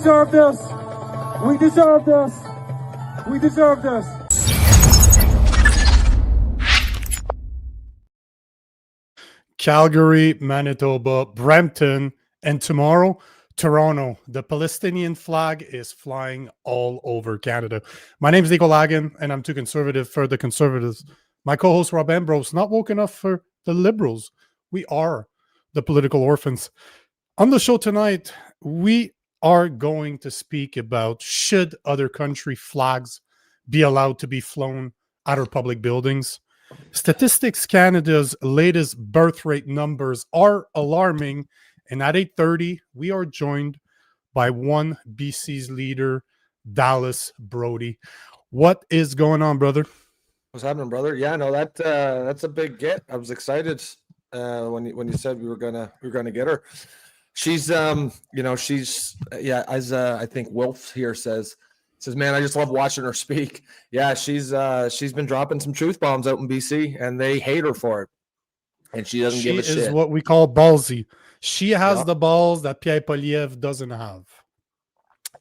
deserve this. We deserve this. We deserve this. Calgary, Manitoba, Brampton, and tomorrow, Toronto. The Palestinian flag is flying all over Canada. My name is Nico Lagan, and I'm too conservative for the conservatives. My co-host, Rob Ambrose, not woke enough for the liberals. We are the political orphans. On the show tonight, we are going to speak about should other country flags be allowed to be flown at our public buildings. Statistics Canada's latest birth rate numbers are alarming, and at 8:30 we are joined by OneBC's leader, Dallas Brodie. What is going on, brother? What's happening, brother? Yeah, no, that's a big get. I was excited when you said we were gonna get her. She's as I think Wolf here says, man, I just love watching her speak. Yeah, she's been dropping some truth bombs out in BC, and they hate her for it. And she doesn't give a shit. She is what we call ballsy. She has the balls that Poilievre doesn't have.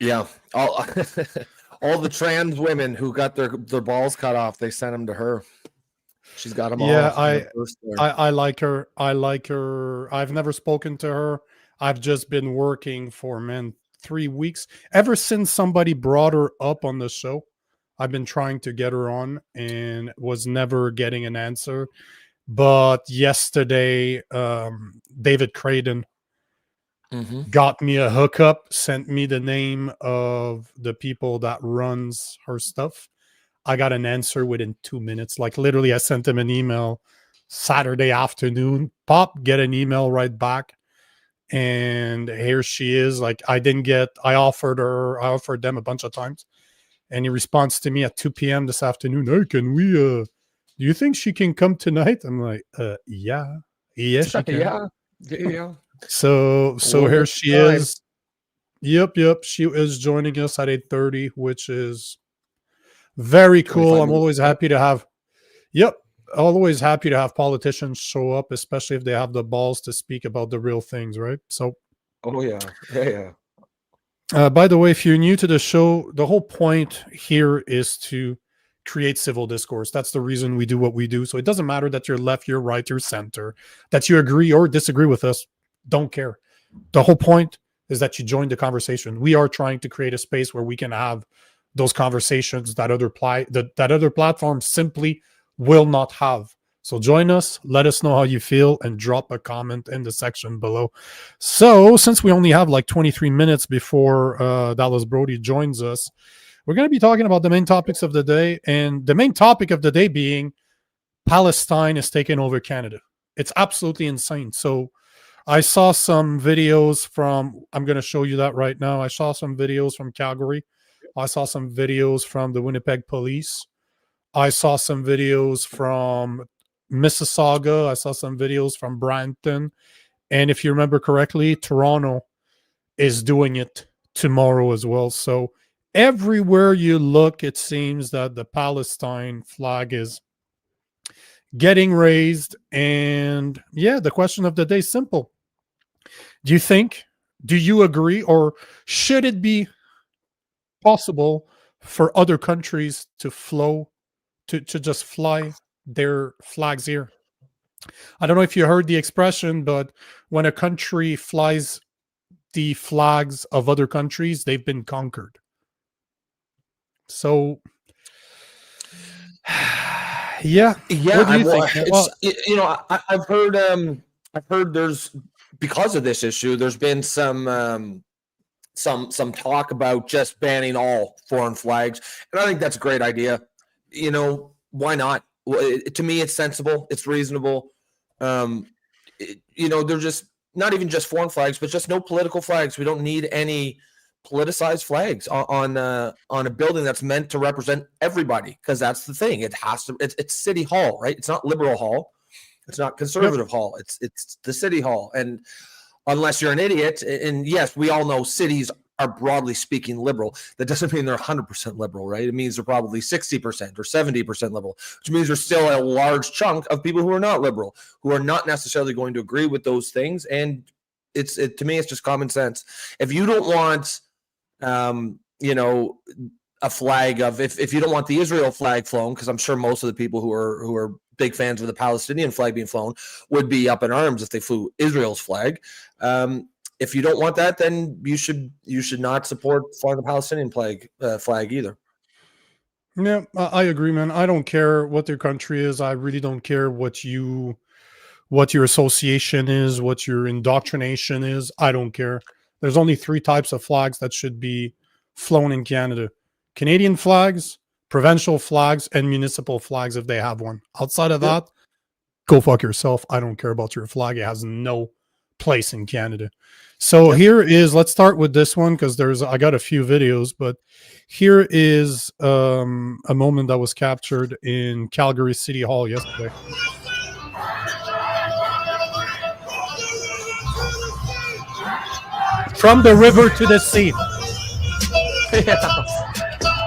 Yeah, all the trans women who got their balls cut off, they sent them to her. She's got them all. Yeah, I like her. I like her. I've never spoken to her. I've just been working for 3 weeks. Ever since somebody brought her up on the show, I've been trying to get her on and was never getting an answer. But yesterday, David Craden got me a hookup, sent me the name of the people that runs her stuff. I got an answer within 2 minutes. Like literally, I sent him an email Saturday afternoon. Pop, get an email right back. And here she is. Like I offered them a bunch of times, and he responds to me at 2 p.m. this afternoon. Hey, can we do you think she can come tonight? I'm like, yeah, she can. yeah. So here she is. Yep, she is joining us at 8:30, which is very cool. I'm always happy to have always happy to have politicians show up, especially if they have the balls to speak about the real things, right? So, yeah. By the way, if you're new to the show, the whole point here is to create civil discourse. That's the reason we do what we do. So it doesn't matter that you're left, you're right, you're center, that you agree or disagree with us. Don't care. The whole point is that you join the conversation. We are trying to create a space where we can have those conversations that other platforms simply will not have. So join us, let us know how you feel, and drop a comment in the section below. So since we only have like 23 minutes before Dallas Brodie joins us, we're going to be talking about the main topics of the day, and the main topic of the day being Palestine is taking over Canada. It's absolutely insane. So I saw some videos I'm going to show you that right now. I saw some videos from Calgary. I saw some videos from the Winnipeg Police. I saw some videos from Mississauga. I saw some videos from Brampton. And if you remember correctly, Toronto is doing it tomorrow as well. So everywhere you look, it seems that the Palestine flag is getting raised. And yeah, the question of the day is simple. Do you agree, or should it be possible for other countries to just fly their flags here? I don't know if you heard the expression, but when a country flies the flags of other countries, they've been conquered. So, yeah. What do you think? I've heard there's, because of this issue, there's been some talk about just banning all foreign flags, and I think that's a great idea. Why not? To me, it's sensible, it's reasonable. They're just not even just foreign flags, but just no political flags. We don't need any politicized flags on a building that's meant to represent everybody, because that's the thing. It has to. It's City Hall, right? It's not Liberal Hall. It's not Conservative Hall. It's the City Hall. And unless you're an idiot, and yes, we all know cities are broadly speaking liberal. That doesn't mean they're 100% liberal, right? It means they're probably 60% or 70% liberal, which means there's still a large chunk of people who are not liberal, who are not necessarily going to agree with those things. And to me, it's just common sense. If you don't want you know, a flag of if you don't want the Israel flag flown, because I'm sure most of the people who are big fans of the Palestinian flag being flown would be up in arms if they flew Israel's flag. If you don't want that, then you should not support flying the Palestinian flag either. Yeah, I agree, man. I don't care what their country is. I really don't care what your association is, what your indoctrination is. I don't care. There's only 3 types of flags that should be flown in Canada: Canadian flags, provincial flags, and municipal flags if they have one. Outside of that, go fuck yourself. I don't care about your flag. It has no place in Canada. So here is, let's start with this one, because I got a few videos, but here is a moment that was captured in Calgary City Hall yesterday. From the river to the sea.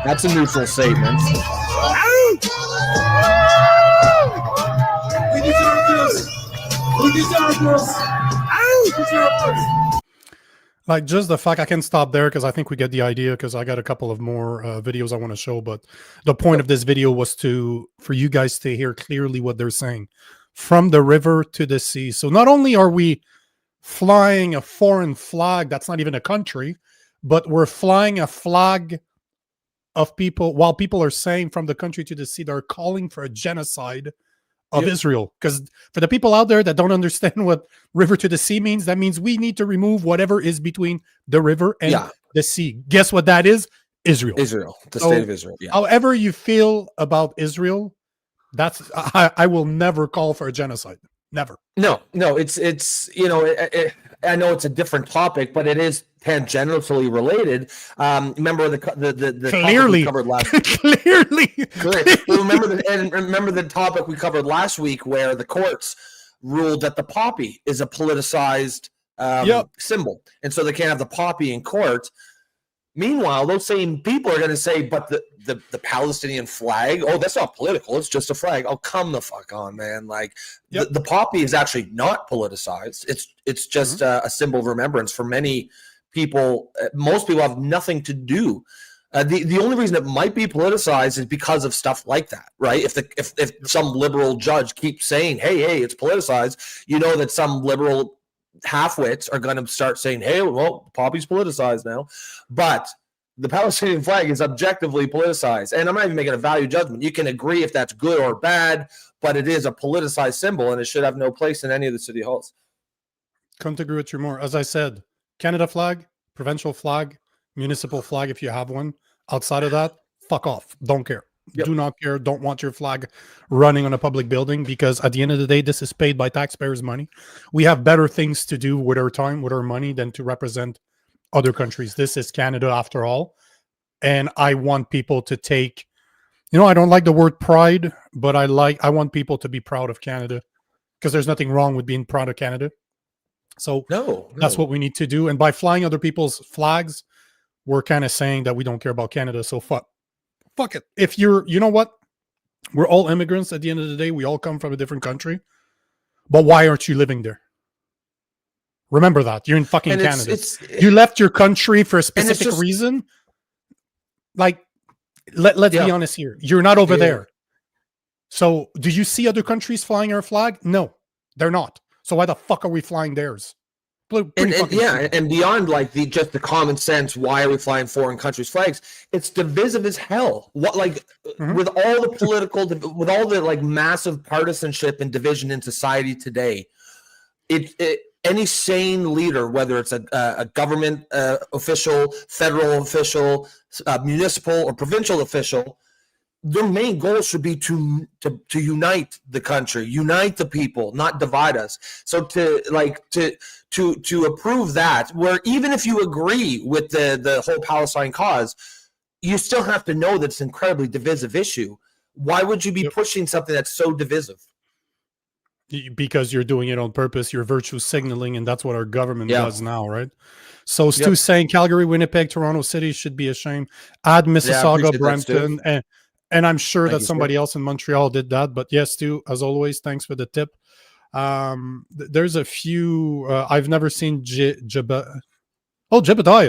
That's a neutral statement. We deserve this. We deserve this. We deserve this. Like, just the fact, I can stop there because I think we get the idea, because I got a couple of more videos I want to show. But the point of this video was for you guys to hear clearly what they're saying. From the river to the sea. So not only are we flying a foreign flag that's not even a country, but we're flying a flag of people, while people are saying from the country to the sea, they're calling for a genocide of Israel. Because for the people out there that don't understand what river to the sea means, that means we need to remove whatever is between the river and the sea. Guess what that is? Israel. The state of Israel. Yeah. However you feel about Israel, I will never call for a genocide. Never. No, it's you know, I know it's a different topic, but it is tangentially related. Remember the clearly topic we covered last remember the topic we covered last week, where the courts ruled that the poppy is a politicized symbol, and so they can't have the poppy in court. Meanwhile, those same people are going to say, but the Palestinian flag, oh, that's not political. It's just a flag. Oh, come the fuck on, man. Like, the poppy is actually not politicized. It's just a symbol of remembrance for many people. Most people have nothing to do. The only reason it might be politicized is because of stuff like that, right? If some liberal judge keeps saying, hey, it's politicized, you know that some liberal half-wits are going to start saying, hey, well, poppy's politicized now. But the Palestinian flag is objectively politicized. And I'm not even making a value judgment. You can agree if that's good or bad, but it is a politicized symbol, and it should have no place in any of the city halls. Couldn't agree with you more. As I said, Canada flag, provincial flag, municipal flag if you have one. Outside of that, fuck off. Don't care. Do not care. Don't want your flag running on a public building, because at the end of the day, this is paid by taxpayers' money. We have better things to do with our time, with our money, than to represent other countries. This is Canada after all. And I want people to take, I don't like the word pride, but I want people to be proud of Canada, because there's nothing wrong with being proud of Canada. So that's what we need to do. And by flying other people's flags, we're kind of saying that we don't care about Canada. So fuck it. If you know what? We're all immigrants at the end of the day. We all come from a different country. But why aren't you living there? Remember that. You're in fucking Canada. You left your country for a specific reason. Like, let's be honest here. You're not over there. So do you see other countries flying our flag? No, they're not. So why the fuck are we flying theirs? And beyond like just the common sense, why are we flying foreign countries' flags? It's divisive as hell. With all the political, with all the like massive partisanship and division in society today, any sane leader, whether it's a government official, federal official, municipal or provincial official, their main goal should be to unite the country, unite the people, not divide us. So to approve that, where even if you agree with the whole Palestine cause, you still have to know that it's an incredibly divisive issue. Why would you be pushing something that's so divisive? Because you're doing it on purpose. You're virtue signaling, and that's what our government does now, right? So Stu's saying Calgary, Winnipeg, Toronto City should be ashamed. Add Mississauga, Brampton, and I'm sure that somebody else in Montreal did that. But yes, Stu, as always, thanks for the tip. There's a few. I've never seen Jebediah.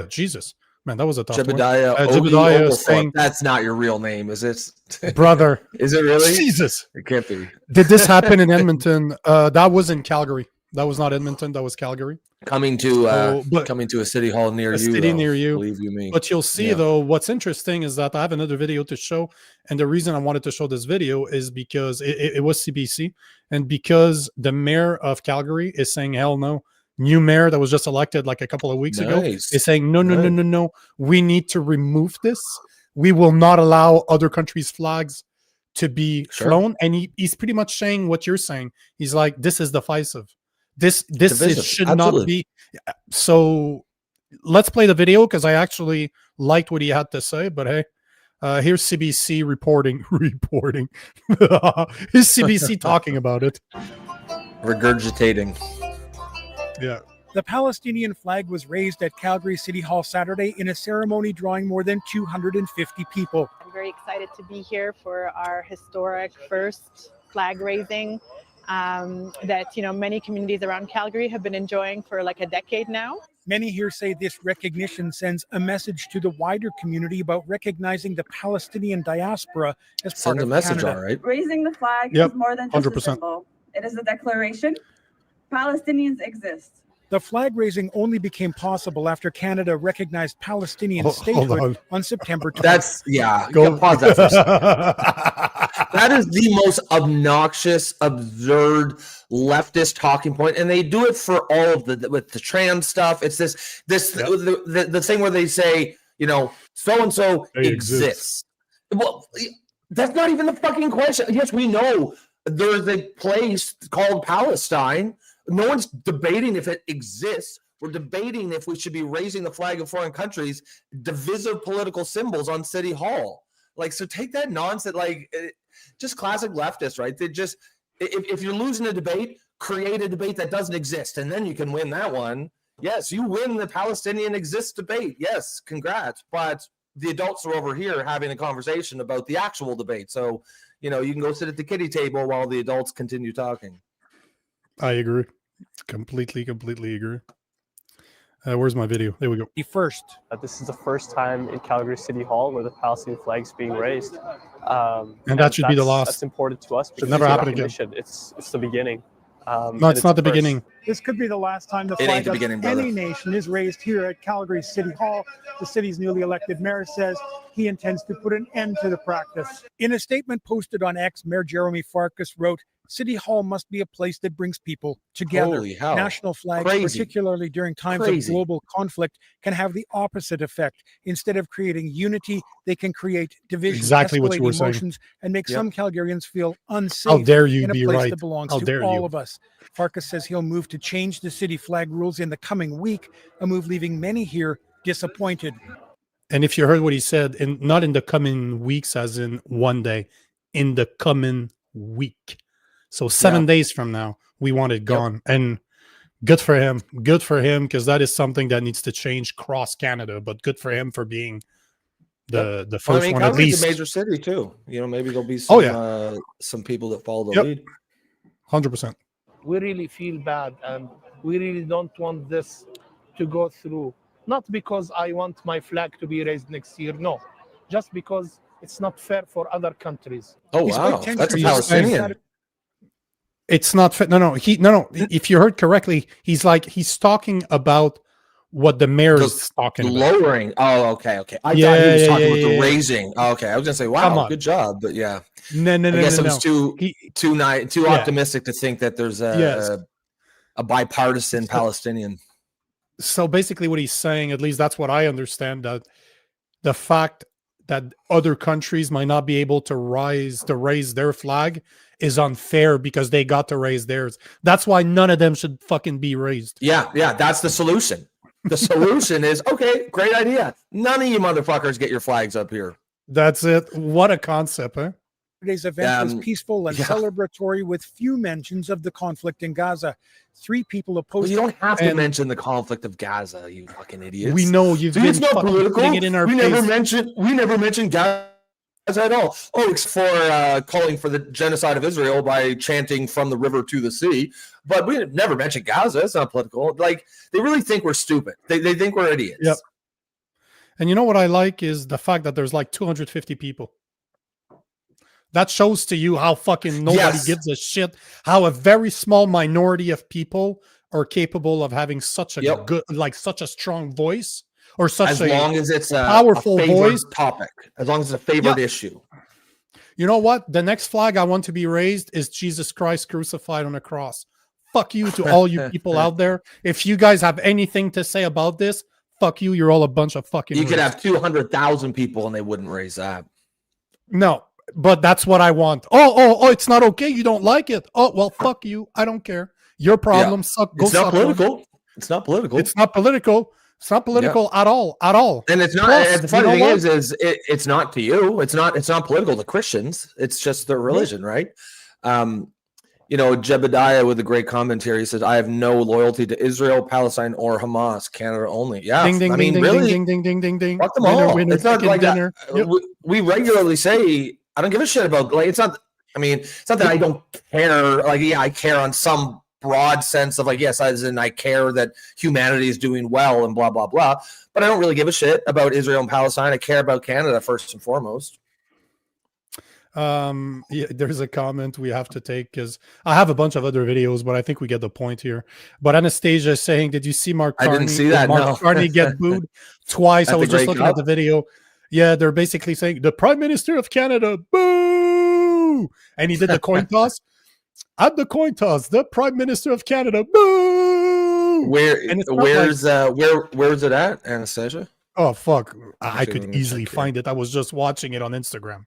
Jesus, Man, that was a tough Jebediah one. Jebediah saying, that's not your real name, is it? brother. Is it really? Jesus. It can't be. Did this happen in Edmonton? That was in Calgary. That was not Edmonton. That was Calgary. Coming to a city hall near you. City near you. Believe you me. But you'll see, though, what's interesting is that I have another video to show. And the reason I wanted to show this video is because it was CBC. And because the mayor of Calgary is saying, hell no. New mayor that was just elected like a couple of weeks ago is saying, no. We need to remove this. We will not allow other countries' flags to be flown. And he's pretty much saying what you're saying. He's like, this is divisive. This should not be. So let's play the video because I actually liked what he had to say. But hey, here's CBC reporting. Here's CBC talking about it. Regurgitating. Yeah. The Palestinian flag was raised at Calgary City Hall Saturday in a ceremony drawing more than 250 people. I'm very excited to be here for our historic first flag raising that many communities around Calgary have been enjoying for like a decade now. Many here say this recognition sends a message to the wider community about recognizing the Palestinian diaspora as part of Canada. All right. Raising the flag is more than just 100%. A symbol. It is a declaration. Palestinians exist. The flag raising only became possible after Canada recognized Palestinian statehood on September 20th. That's, pause that for a second. That is the most obnoxious, absurd, leftist talking point, and they do it for all of with the trans stuff. It's the thing where they say, so-and-so exists. Well, that's not even the fucking question. Yes, we know there's a place called Palestine. No one's debating if it exists. We're debating if we should be raising the flag of foreign countries, divisive political symbols on City Hall. So take that nonsense, just classic leftists, right? They just, if you're losing a debate, create a debate that doesn't exist, and then you can win that one. Yes, you win the Palestinian exists debate. Yes, congrats. But the adults are over here having a conversation about the actual debate. So, you can go sit at the kiddie table while the adults continue talking. I agree. Completely agree. Where's my video? There we go. First. This is the first time in Calgary City Hall where the Palestinian flag's being raised. And that should be the last. That's important to us. Should never happen again. It's the beginning. No, it's not the beginning. This could be the last time the flag of any nation is raised here at Calgary City Hall. The city's newly elected mayor says he intends to put an end to the practice. In a statement posted on X, Mayor Jeremy Farkas wrote, "City Hall must be a place that brings people together. Holy hell. National flags, particularly during times of global conflict, can have the opposite effect. Instead of creating unity, they can create division, exactly what you were emotions, saying, and make some Calgarians feel unsafe. How dare you in a be place right? that belongs How to all of us." Farkas says he'll move to change the city flag rules in the coming week, a move leaving many here disappointed. And if you heard what he said, not in the coming weeks, as in one day, in the coming week. So 7 days from now, we want it gone. And good for him. Good for him, because that is something that needs to change across Canada. But good for him for being the first one, at least. Calgary's a major city too. Maybe there'll be some people that follow the lead. 100%. We really feel bad, and we really don't want this to go through. Not because I want my flag to be raised next year, no. Just because it's not fair for other countries. Oh, wow. That's a Palestinian. It's not fair. No. If you heard correctly, he's talking about what the mayor is talking about. Lowering. Oh, okay. I thought he was talking about the raising. Oh, okay. I was going to say, wow, good job. But yeah. No. I guess it was too optimistic to think that there's a bipartisan Palestinian. So basically what he's saying, at least that's what I understand, that the fact that other countries might not be able to raise their flag is unfair because they got to raise theirs. That's why none of them should fucking be raised. Yeah, that's the solution. The solution is, okay, great idea. None of you motherfuckers get your flags up here. That's it. What a concept, huh? Today's event was peaceful and celebratory, with few mentions of the conflict in Gaza. 3 people opposed. Well, you don't have to mention the conflict of Gaza, you fucking idiots. We know you've been fucking putting it in our face. We never mentioned Gaza at all. Oh, it's for calling for the genocide of Israel by chanting "from the river to the sea." But we never mentioned Gaza. It's not political. They really think we're stupid. They think we're idiots. Yep. And you know what I like is the fact that there's like 250 people. That shows to you how fucking nobody gives a shit, how a very small minority of people are capable of having such a good, like such a strong voice, or such as long as it's a powerful voice topic, as long as it's a favored issue. You know what? The next flag I want to be raised is Jesus Christ crucified on a cross. Fuck you to all you people out there. If you guys have anything to say about this, fuck you. You're all a bunch of fucking. You could have 200,000 people and they wouldn't raise that. No, but that's what I want. Oh, it's not okay. You don't like it. Oh, well, fuck you. I don't care. Your problem. Suck. Go it's not suck political. one. It's not political. It's not political. It's not political at all. At all. And it's not. Plus, the funny thing is it's not to you. It's not political to Christians. It's just their religion, right? You know, Jebediah with a great commentary says, "I have no loyalty to Israel, Palestine, or Hamas. Canada only." Yeah, ding, ding, I mean, ding, really, ding, ding, ding, ding, ding. Fuck them all. It's not like dinner. we regularly say, "I don't give a shit about." Like, it's not. I mean, it's not that I don't care. Like, yeah, I care on some broad sense of like, yes, as in I care that humanity is doing well and blah blah blah. But I don't really give a shit about Israel and Palestine. I care about Canada first and foremost. Yeah, there's a comment we have to take because I have a bunch of other videos, but I think we get the point here. But Anastasia is saying, did you see Mark Carney? I didn't see that. Mark Carney get booed twice. I was just looking at the video. Yeah, they're basically saying the Prime Minister of Canada, boo! And he did the coin toss. At the coin toss, the Prime Minister of Canada, boo! Where's it at, Anastasia? Oh fuck! I could easily find it. I was just watching it on Instagram.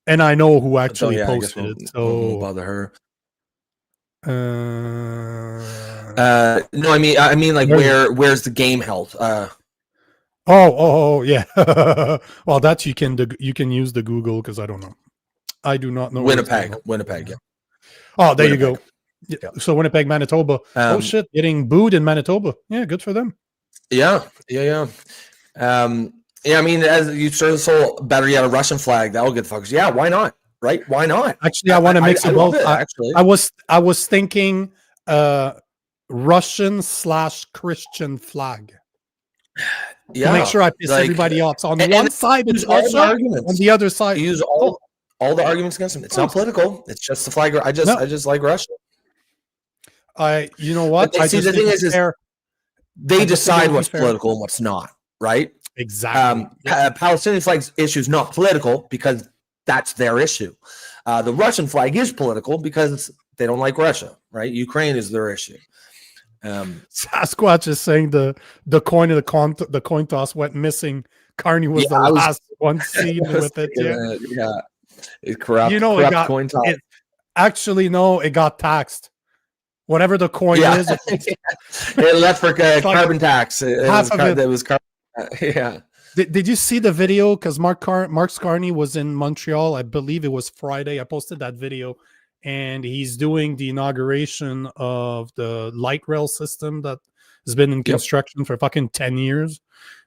And I know who actually posted it, so we'll bother her. No, I mean, like, where's the game held? Oh, yeah. Well, that you can use the Google because I don't know. I do not know. Winnipeg. Yeah. Oh, there you go. Yeah. So Winnipeg, Manitoba. Oh shit, getting booed in Manitoba. Yeah, good for them. Yeah. Yeah, I mean, as you sort of so better yet a Russian flag that'll get fuckers. Yeah, why not? Right? Why not? Actually, I want to mix it both. Actually, I was thinking Russian/Christian flag. Yeah, to make sure I piss everybody off. So on one side it's Russia, on the other side you use all the arguments against them. It's not political. It's just the flag. I just like Russia. You know what? See, the thing is they decide what's political and what's not. Right? Exactly. Palestinian flag issue is not political because that's their issue. The Russian flag is political because they don't like Russia, right? Ukraine is their issue. Sasquatch is saying the coin of the coin toss went missing. Carney was the last one seen with it. Yeah. It's corrupt. You know, corrupt coin toss. Actually, no, it got taxed. Whatever the coin is, it left for carbon tax. It was carbon. Yeah. Did you see the video? Because Mark Carney was in Montreal. I believe it was Friday. I posted that video, and he's doing the inauguration of the light rail system that has been in construction for fucking 10 years,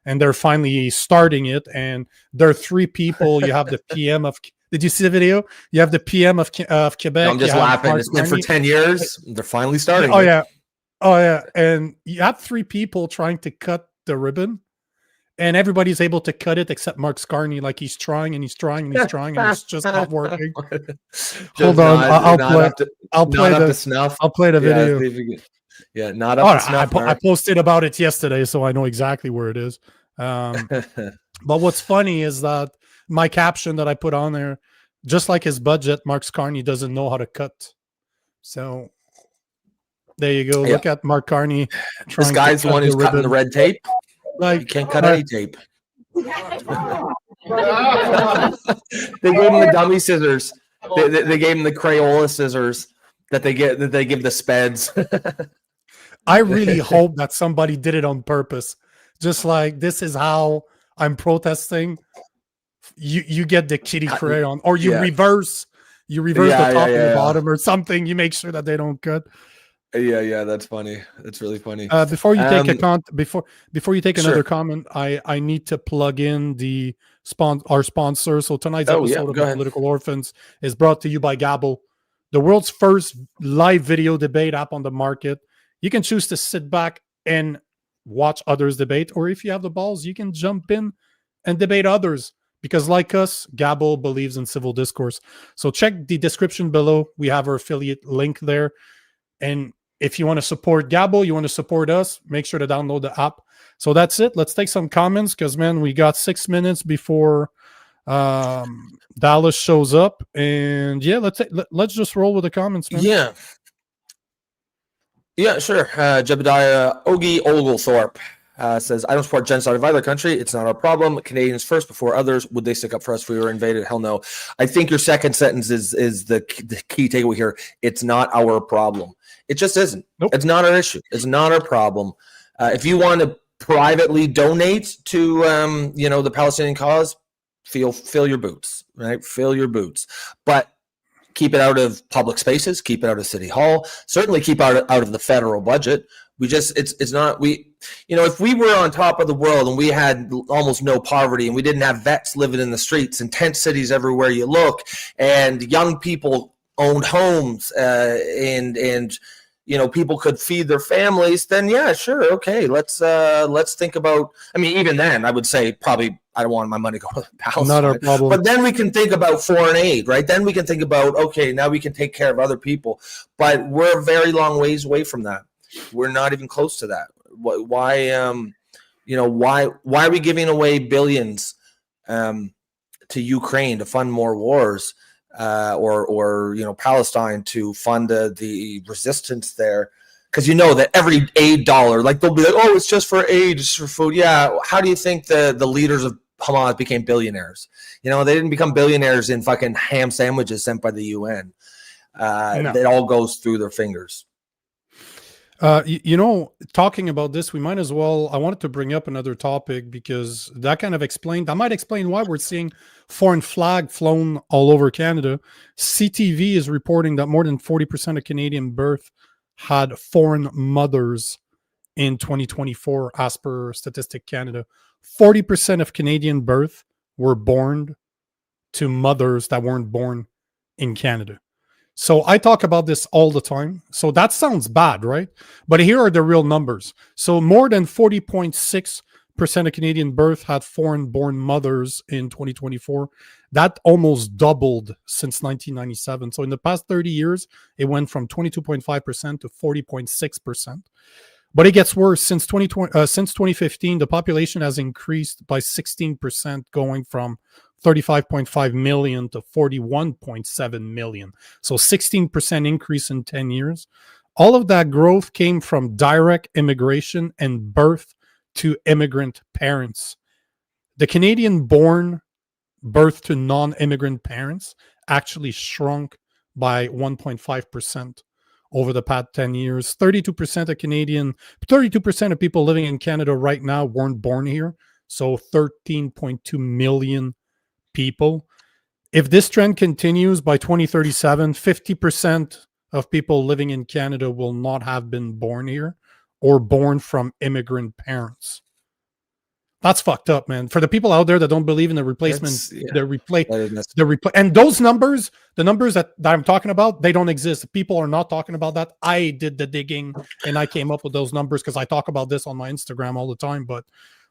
and they're finally starting it. And there are three people. You have the PM of. Did you see the video? You have the PM of Quebec. No, I'm just laughing. It's been for 10 years. They're finally starting. Oh yeah, and you have three people trying to cut the ribbon. And everybody's able to cut it except Mark Carney. Like he's trying and he's trying and he's trying and it's just not working. Hold on, I'll play the video. Yeah, not up to snuff. I posted about it yesterday, so I know exactly where it is. But what's funny is that my caption that I put on there, just like his budget, Mark Carney doesn't know how to cut. So there you go. Look at Mark Carney. This guy's the one who's cutting the red tape. Like, you can't cut any tape. They gave him the dummy scissors. They gave him the Crayola scissors that they give the speds. I really hope that somebody did it on purpose. Just like, this is how I'm protesting. You get the kitty crayon, or you reverse the top and the bottom or something. You make sure that they don't cut. Yeah, that's funny. That's really funny. Before you take before you take another comment, I need to plug in our sponsor. So tonight's episode of Political Orphans is brought to you by Gabble, the world's first live video debate app on the market. You can choose to sit back and watch others debate, or if you have the balls, you can jump in and debate others. Because like us, Gabo believes in civil discourse. So check the description below. We have our affiliate link there. And if you want to support Gabo, you want to support us, make sure to download the app. So that's it. Let's take some comments because, man, we got 6 minutes before Dallas shows up. And, yeah, let's just roll with the comments, man. Yeah. Yeah, sure. Jebediah Ogie Oglethorpe says, I don't support genocide of either country. It's not our problem. Canadians first before others. Would they stick up for us if we were invaded? Hell no. I think your second sentence is the key takeaway here. It's not our problem. It just isn't. Nope. It's not our issue. It's not our problem. If you want to privately donate to the Palestinian cause, fill your boots, right? Fill your boots. But keep it out of public spaces, keep it out of City Hall, certainly keep out of the federal budget. If we were on top of the world and we had almost no poverty and we didn't have vets living in the streets and tent cities everywhere you look, and young people owned homes, and people could feed their families, then yeah, sure, okay, let's think about. I mean, even then, I would say probably I don't want my money to go to Palestine. Not our problem. But then we can think about foreign aid, right? Then we can think about, okay, now we can take care of other people. But we're a very long ways away from that. We're not even close to that. Why are we giving away billions to Ukraine to fund more wars, or Palestine to fund the resistance there? Because that every aid dollar, like they'll be like, oh, it's just for aid, it's for food. Yeah, how do you think the leaders of Hamas became billionaires? They didn't become billionaires in fucking ham sandwiches sent by the UN. No. It all goes through their fingers. Talking about this, we might as well. I wanted to bring up another topic because that kind of might explain why we're seeing foreign flag flown all over Canada. CTV is reporting that more than 40% of Canadian birth had foreign mothers in 2024, as per Statistic Canada. 40% of Canadian birth were born to mothers that weren't born in Canada. So I talk about this all the time. So that sounds bad, right? But here are the real numbers. So more than 40.6% of Canadian birth had foreign-born mothers in 2024. That almost doubled since 1997. So in the past 30 years, it went from 22.5% to 40.6%. But it gets worse. Since 2015, the population has increased by 16%, going from 35.5 million to 41.7 million. So 16% increase in 10 years. All of that growth came from direct immigration and birth to immigrant parents. The Canadian-born birth to non-immigrant parents actually shrunk by 1.5% over the past 10 years. 32% of people living in Canada right now weren't born here. So 13.2 million people. If this trend continues, by 2037, 50% of people living in Canada will not have been born here or born from immigrant parents. That's fucked up, man. For the people out there that don't believe in the replacement, and those numbers, the numbers that I'm talking about, they don't exist. People are not talking about that. I did the digging and I came up with those numbers because I talk about this on my Instagram all the time. But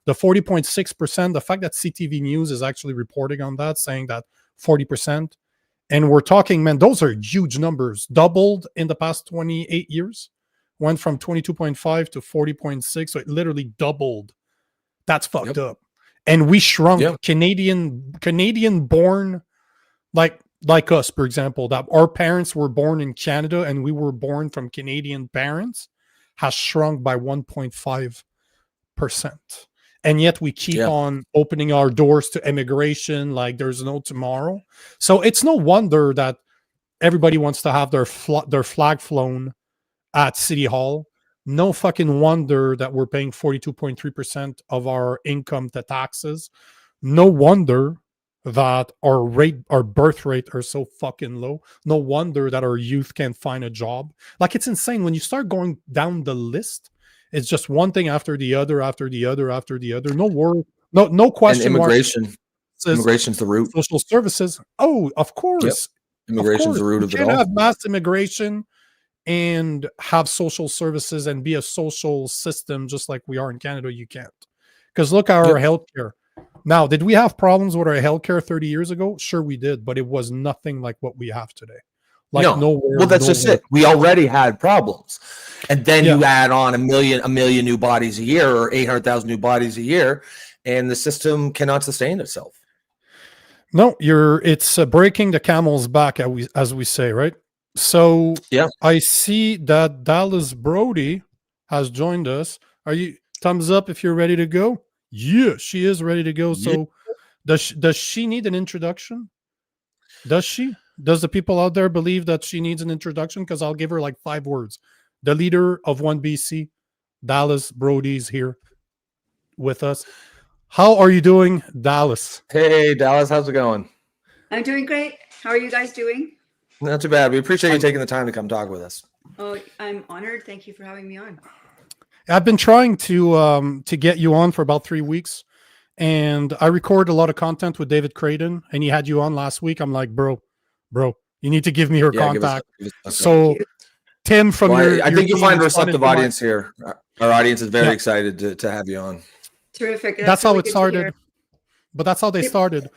the 40.6%, the fact that CTV News is actually reporting on that, saying that 40%, and we're talking, man, those are huge numbers. Doubled in the past 28 years, went from 22.5 to 40.6, so it literally doubled. That's fucked up. And we shrunk. Canadian born, like us, for example, that our parents were born in Canada and we were born from Canadian parents, has shrunk by 1.5%. And yet we keep on opening our doors to immigration like there's no tomorrow. So it's no wonder that everybody wants to have their flag flown at City Hall. No fucking wonder that we're paying 42.3% of our income to taxes. No wonder that our birth rate are so fucking low. No wonder that our youth can't find a job. Like, it's insane. When you start going down the list, it's just one thing after the other, after the other, after the other. No word, no question. And immigration's the root. Social services. Oh, of course. Immigration's the root of it all. You can't have mass immigration and have social services and be a social system just like we are in Canada, you can't. Because look at our healthcare. Now, did we have problems with our healthcare 30 years ago? Sure, we did, but it was nothing like what we have today. Like nowhere. Well, that's just it. We already had problems, and then you add on a million new bodies a year, or 800,000 new bodies a year, and the system cannot sustain itself. No, it's breaking the camel's back, as we say, right? So I see that Dallas Brodie has joined us. Are you thumbs up if you're ready to go? Yeah, she is ready to go. So does she need an introduction? Does she? Does the people out there believe that she needs an introduction? Because I'll give her like 5 words. The leader of OneBC, Dallas Brodie's here with us. How are you doing, Dallas? Hey, Dallas, how's it going? I'm doing great. How are you guys doing? Not too bad. We appreciate you taking the time to come talk with us. Oh, I'm honored. Thank you for having me on. I've been trying to get you on for about 3 weeks, and I record a lot of content with David Creighton, and he had you on last week. I'm like, bro, you need to give me her contact. So Tim from I think you'll find a receptive audience here. Our audience is very excited to have you on. Terrific. That's how it started. But that's how they started.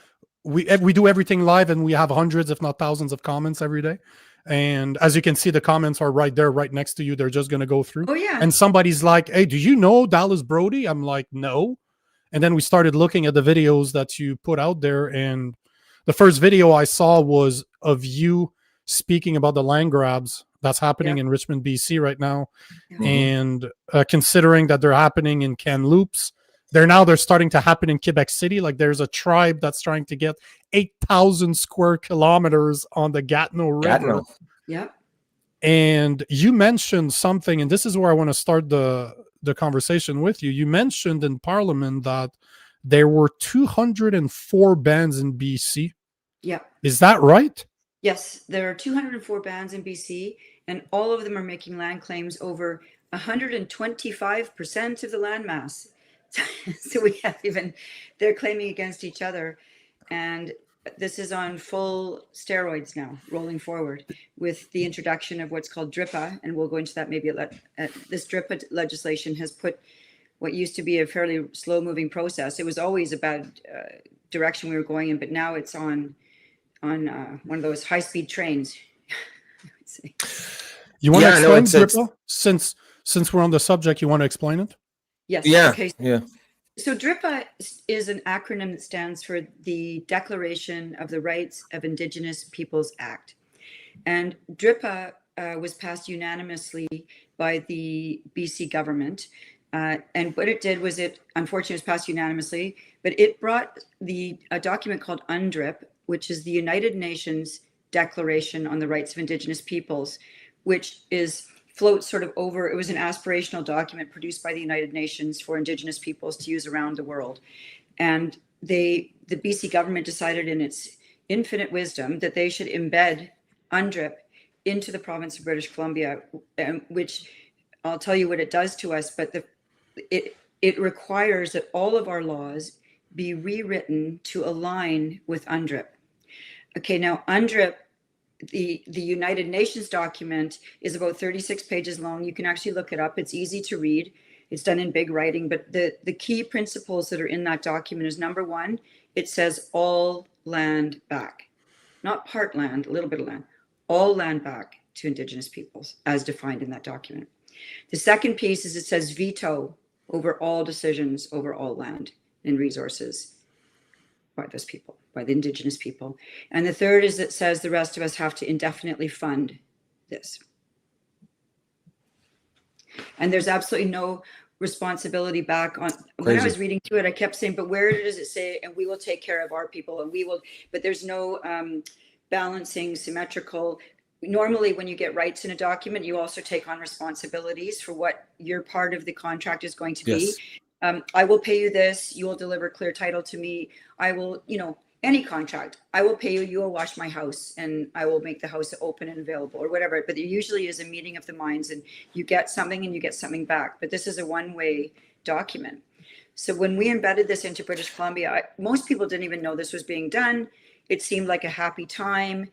We do everything live, and we have hundreds, if not thousands, of comments every day. And as you can see, the comments are right there, right next to you. They're just going to go through. Oh, yeah. And somebody's like, hey, do you know Dallas Brodie? I'm like, no. And then we started looking at the videos that you put out there. And the first video I saw was of you speaking about the land grabs that's happening in Richmond, BC right now. And considering that they're happening in Kamloops, they're starting to happen in Quebec City. Like there's a tribe that's trying to get 8,000 square kilometers on the Gatineau River. Yeah. And you mentioned something, and this is where I want to start the conversation with you. You mentioned in Parliament that there were 204 bands in BC. Yeah. Is that right? Yes, there are 204 bands in BC, and all of them are making land claims over 125% of the land mass. So we have they're claiming against each other, and this is on full steroids now, rolling forward with the introduction of what's called DRIPA, and we'll go into that maybe. This DRIPA legislation has put what used to be a fairly slow-moving process. It was always a bad direction we were going in, but now it's on one of those high-speed trains. You want to explain DRIPA? Since we're on the subject, you want to explain it? Yes. Yeah. Okay. Yeah. So DRIPA is an acronym that stands for the Declaration of the Rights of Indigenous Peoples Act. And DRIPA was passed unanimously by the BC government. And what it did was unfortunately, it was passed unanimously, but it brought a document called UNDRIP, which is the United Nations Declaration on the Rights of Indigenous Peoples, which floats sort of over. It was an aspirational document produced by the United Nations for Indigenous peoples to use around the world. And the BC government decided in its infinite wisdom that they should embed UNDRIP into the province of British Columbia, which I'll tell you what it does to us, but it requires that all of our laws be rewritten to align with UNDRIP. Okay, now UNDRIP, the United Nations document, is about 36 pages long. You can actually look it up. It's easy to read. It's done in big writing, but the key principles that are in that document is, number one, it says all land back, not part land, a little bit of land, all land back to Indigenous peoples as defined in that document. The second piece is it says veto over all decisions over all land and resources by those people, by the Indigenous people. And the third is it says the rest of us have to indefinitely fund this. And there's absolutely no responsibility back on. When I was reading through it, I kept saying, but where does it say, and we will take care of our people, and we will, but there's no balancing, symmetrical. Normally, when you get rights in a document, you also take on responsibilities for what your part of the contract is going to be. I will pay you this, you will deliver clear title to me. I will, any contract, I will pay you, you will wash my house, and I will make the house open and available, or whatever. But there usually is a meeting of the minds, and you get something and you get something back. But this is a one-way document. So when we embedded this into British Columbia, most people didn't even know this was being done. It seemed like a happy time.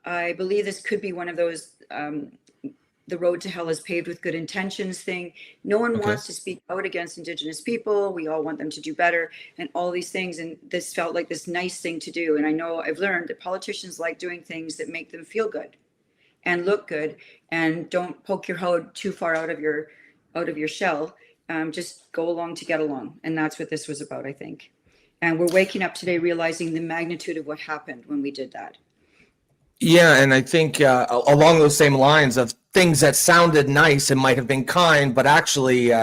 I believe this could be one of those the road to hell is paved with good intentions thing. No one Okay. wants to speak out against Indigenous people. We all want them to do better and all these things. And this felt like this nice thing to do. And I know I've learned that politicians like doing things that make them feel good and look good, and don't poke your head too far out of your shell. Just go along to get along. And that's what this was about, I think. And we're waking up today realizing the magnitude of what happened when we did that. Yeah, and I think along those same lines of things that sounded nice and might have been kind, but actually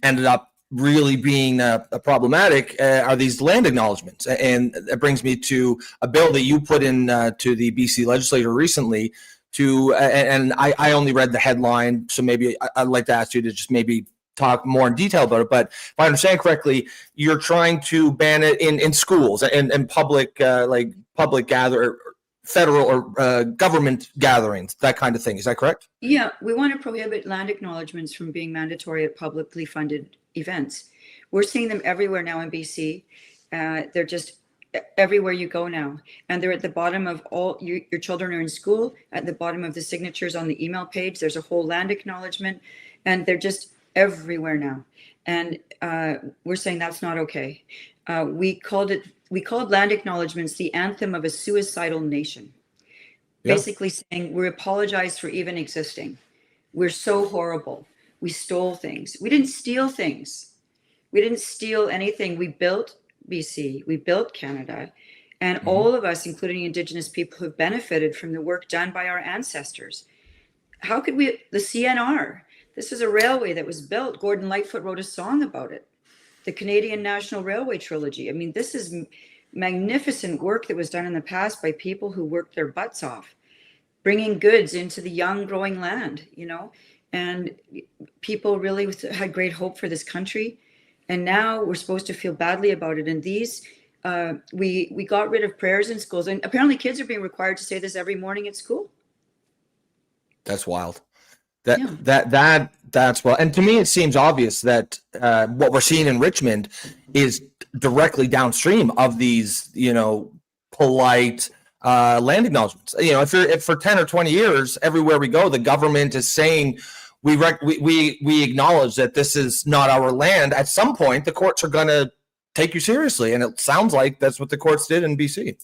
ended up really being problematic are these land acknowledgements. And that brings me to a bill that you put in to the BC legislature recently. And I only read the headline, so maybe I'd like to ask you to just maybe talk more in detail about it. But if I understand correctly, you're trying to ban it in schools and public federal or government gatherings, that kind of thing. Is that correct? Yeah, we want to prohibit land acknowledgements from being mandatory at publicly funded events. We're seeing them everywhere now in BC. They're just everywhere you go now. And they're at the bottom of all, your children are in school, at the bottom of the signatures on the email page, there's a whole land acknowledgement, and they're just everywhere now. And we're saying that's not okay. We called land acknowledgements the anthem of a suicidal nation. Yeah. Basically saying we apologize for even existing. We're so horrible. We stole things. We didn't steal things. We didn't steal anything. We built BC. We built Canada. And all of us, including Indigenous people, have benefited from the work done by our ancestors. How could we, the CNR, this is a railway that was built. Gordon Lightfoot wrote a song about it. The Canadian National Railway Trilogy. I mean, this is magnificent work that was done in the past by people who worked their butts off, bringing goods into the young growing land, you know, and people really had great hope for this country. And now we're supposed to feel badly about it. And these, we got rid of prayers in schools, and apparently kids are being required to say this every morning at school. That's wild. That's well, and to me it seems obvious that what we're seeing in Richmond is directly downstream of these, you know, polite land acknowledgements. You know, if for 10 or 20 years everywhere we go, the government is saying we acknowledge that this is not our land. At some point, the courts are going to take you seriously, and it sounds like that's what the courts did in BC.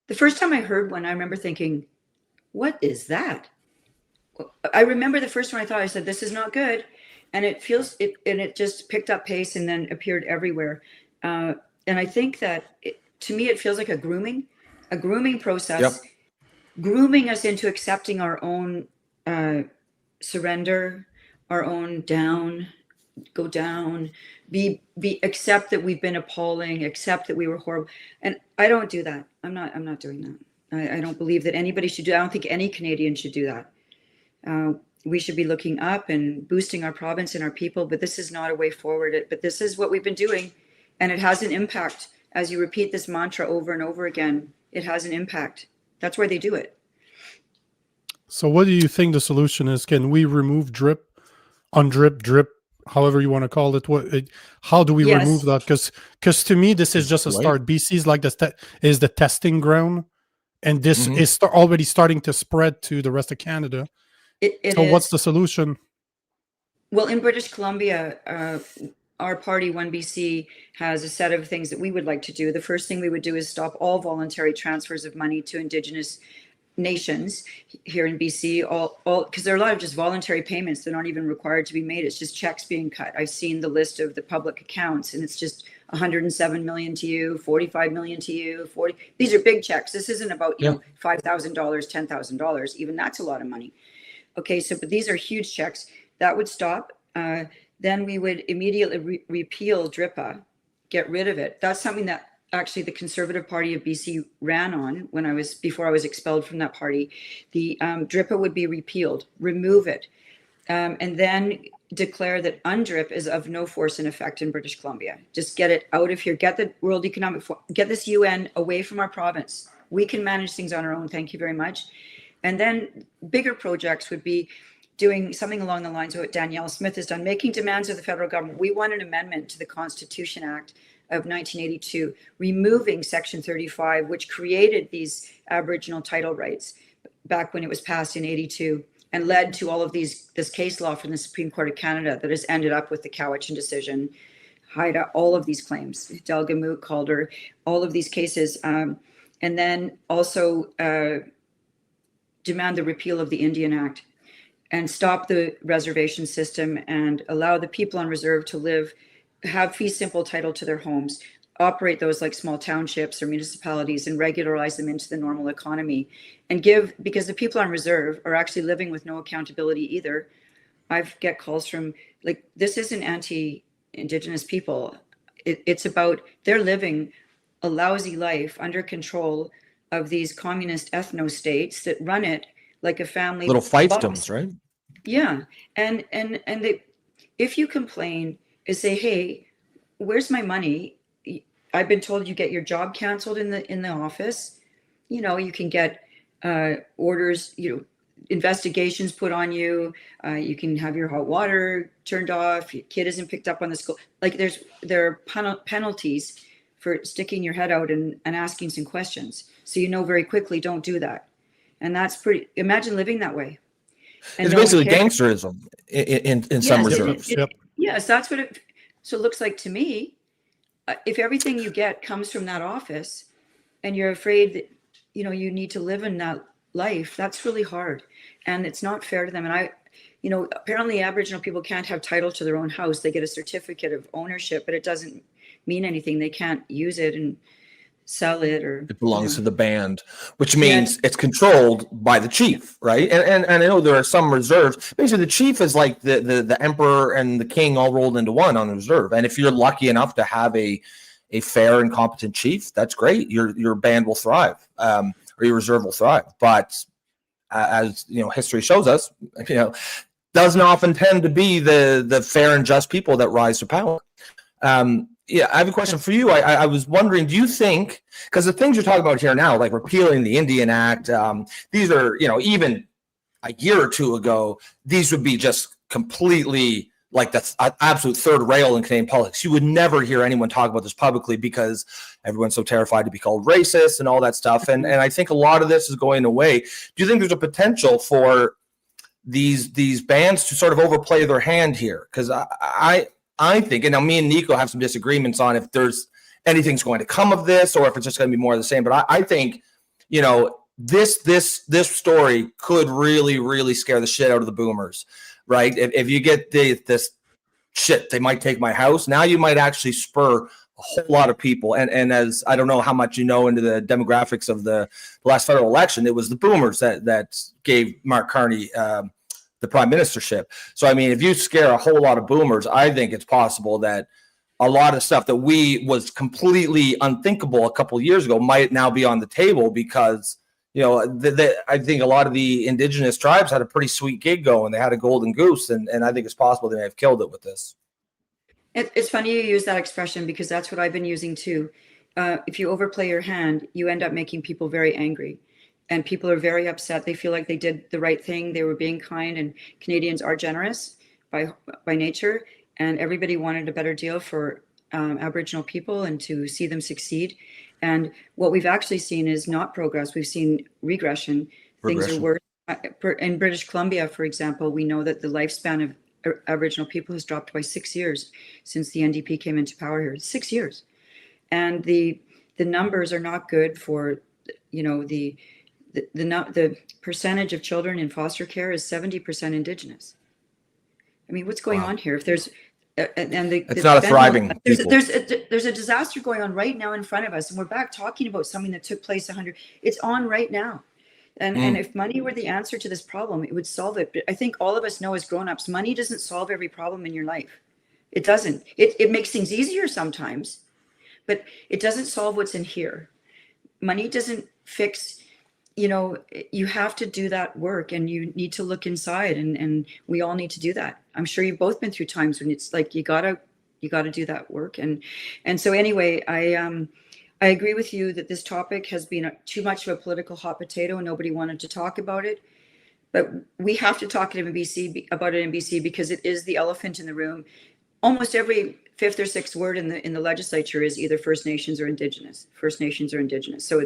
The first time I heard one, I remember thinking, "What is that?" I remember the first one I thought, I said, this is not good. And it just picked up pace and then appeared everywhere. And I think that to me, it feels like a grooming process, grooming us into accepting our own surrender, our own go down, accept that we've been appalling, accept that we were horrible. And I don't do that. I'm not doing that. I don't believe that anybody should do. I don't think any Canadian should do that. We should be looking up and boosting our province and our people, but this is not a way forward. But this is what we've been doing, and it has an impact. As you repeat this mantra over and over again, it has an impact. That's why they do it. So what do you think the solution is? Can we remove DRIP, UNDRIP, however you want to call it? How do we remove that? Because to me, this is just a start. BC is like is the testing ground, and this is already starting to spread to the rest of Canada. So what's the solution? Well, in British Columbia, our party, OneBC, has a set of things that we would like to do. The first thing we would do is stop all voluntary transfers of money to Indigenous nations here in BC, because there are a lot of just voluntary payments. They're not even required to be made. It's just checks being cut. I've seen the list of the public accounts, and it's just 107 million to you, 45 million to you, 40. These are big checks. This isn't about you know, $5,000, $10,000. Even that's a lot of money. Okay, but these are huge checks. That would stop. Then we would immediately repeal DRIPA, get rid of it. That's something that actually the Conservative Party of BC ran on before I was expelled from that party. The DRIPA would be repealed, remove it, and then declare that UNDRIP is of no force in effect in British Columbia. Just get it out of here. Get the World Economic Forum, get this UN away from our province. We can manage things on our own. Thank you very much. And then bigger projects would be doing something along the lines of what Danielle Smith has done, making demands of the federal government. We want an amendment to the Constitution Act of 1982, removing Section 35, which created these Aboriginal title rights back when it was passed in 82. and led to all of this case law from the Supreme Court of Canada that has ended up with the Cowichan decision, Haida, all of these claims, Delgamuth, Calder, all of these cases, and then also demand the repeal of the Indian Act and stop the reservation system and allow the people on reserve to have fee simple title to their homes, operate those like small townships or municipalities and regularize them into the normal economy, and because the people on reserve are actually living with no accountability either. I've get calls from like, this isn't anti-Indigenous people. It's about they're living a lousy life under control of these communist ethno states that run it like a family. Little fiefdoms, right? Yeah. And if you complain and say, hey, where's my money? I've been told you get your job canceled in the office. You can get orders, investigations put on you. You can have your hot water turned off. Your kid isn't picked up on the school. Like there are penalties for sticking your head out and asking some questions. So very quickly, don't do that. And that's imagine living that way. And it's basically gangsterism in some reserves. Yes, that's what it looks like to me. If everything you get comes from that office and you're afraid that, you need to live in that life, that's really hard. And it's not fair to them. And apparently Aboriginal people can't have title to their own house. They get a certificate of ownership, but it doesn't mean anything. They can't use it and sell it, or it belongs to the band, which means it's controlled by the chief, right? And I know there are some reserves. Basically, the chief is like the emperor and the king all rolled into one on the reserve. And if you're lucky enough to have a fair and competent chief, that's great. Your band will thrive, or your reserve will thrive. But as history shows us, doesn't often tend to be the fair and just people that rise to power. Yeah, I have a question for you. I was wondering, do you think, because the things you're talking about here now, like repealing the Indian Act, these are, even a year or two ago, these would be just completely like that's absolute third rail in Canadian politics. You would never hear anyone talk about this publicly because everyone's so terrified to be called racist and all that stuff. And I think a lot of this is going away. Do you think there's a potential for these bands to sort of overplay their hand here? Because I think, and now me and Nico have some disagreements on if there's anything's going to come of this or if it's just going to be more of the same. But I think, this story could really, really scare the shit out of the boomers, right? If you get this shit, they might take my house. Now you might actually spur a whole lot of people. And as I don't know how much into the demographics of the last federal election, it was the boomers that gave Mark Carney the prime ministership. So, I mean, if you scare a whole lot of boomers, I think it's possible that a lot of stuff that was completely unthinkable a couple of years ago might now be on the table because, I think a lot of the Indigenous tribes had a pretty sweet gig going. They had a golden goose, and I think it's possible they may have killed it with this. It's funny you use that expression because that's what I've been using too. If you overplay your hand, you end up making people very angry. And people are very upset. They feel like they did the right thing. They were being kind, and Canadians are generous by nature. And everybody wanted a better deal for Aboriginal people and to see them succeed. And what we've actually seen is not progress. We've seen regression. Things are worse. In British Columbia, for example, we know that the lifespan of Aboriginal people has dropped by 6 years since the NDP came into power here. 6 years. And the numbers are not good for, the percentage of children in foster care is 70% Indigenous. I mean, what's going on here? If there's it's not a thriving. There's a disaster going on right now in front of us, and we're back talking about something that took place 100. It's on right now, and if money were the answer to this problem, it would solve it. But I think all of us know as grown-ups, money doesn't solve every problem in your life. It doesn't. It makes things easier sometimes, but it doesn't solve what's in here. Money doesn't fix. You have to do that work, and you need to look inside, and we all need to do that. I'm sure you've both been through times when it's like you gotta do that work. And so anyway, I agree with you that this topic has been too much of a political hot potato, and nobody wanted to talk about it. But we have to talk about it in BC because it is the elephant in the room. Almost every fifth or sixth word in the legislature is either First Nations or Indigenous. First Nations or Indigenous. So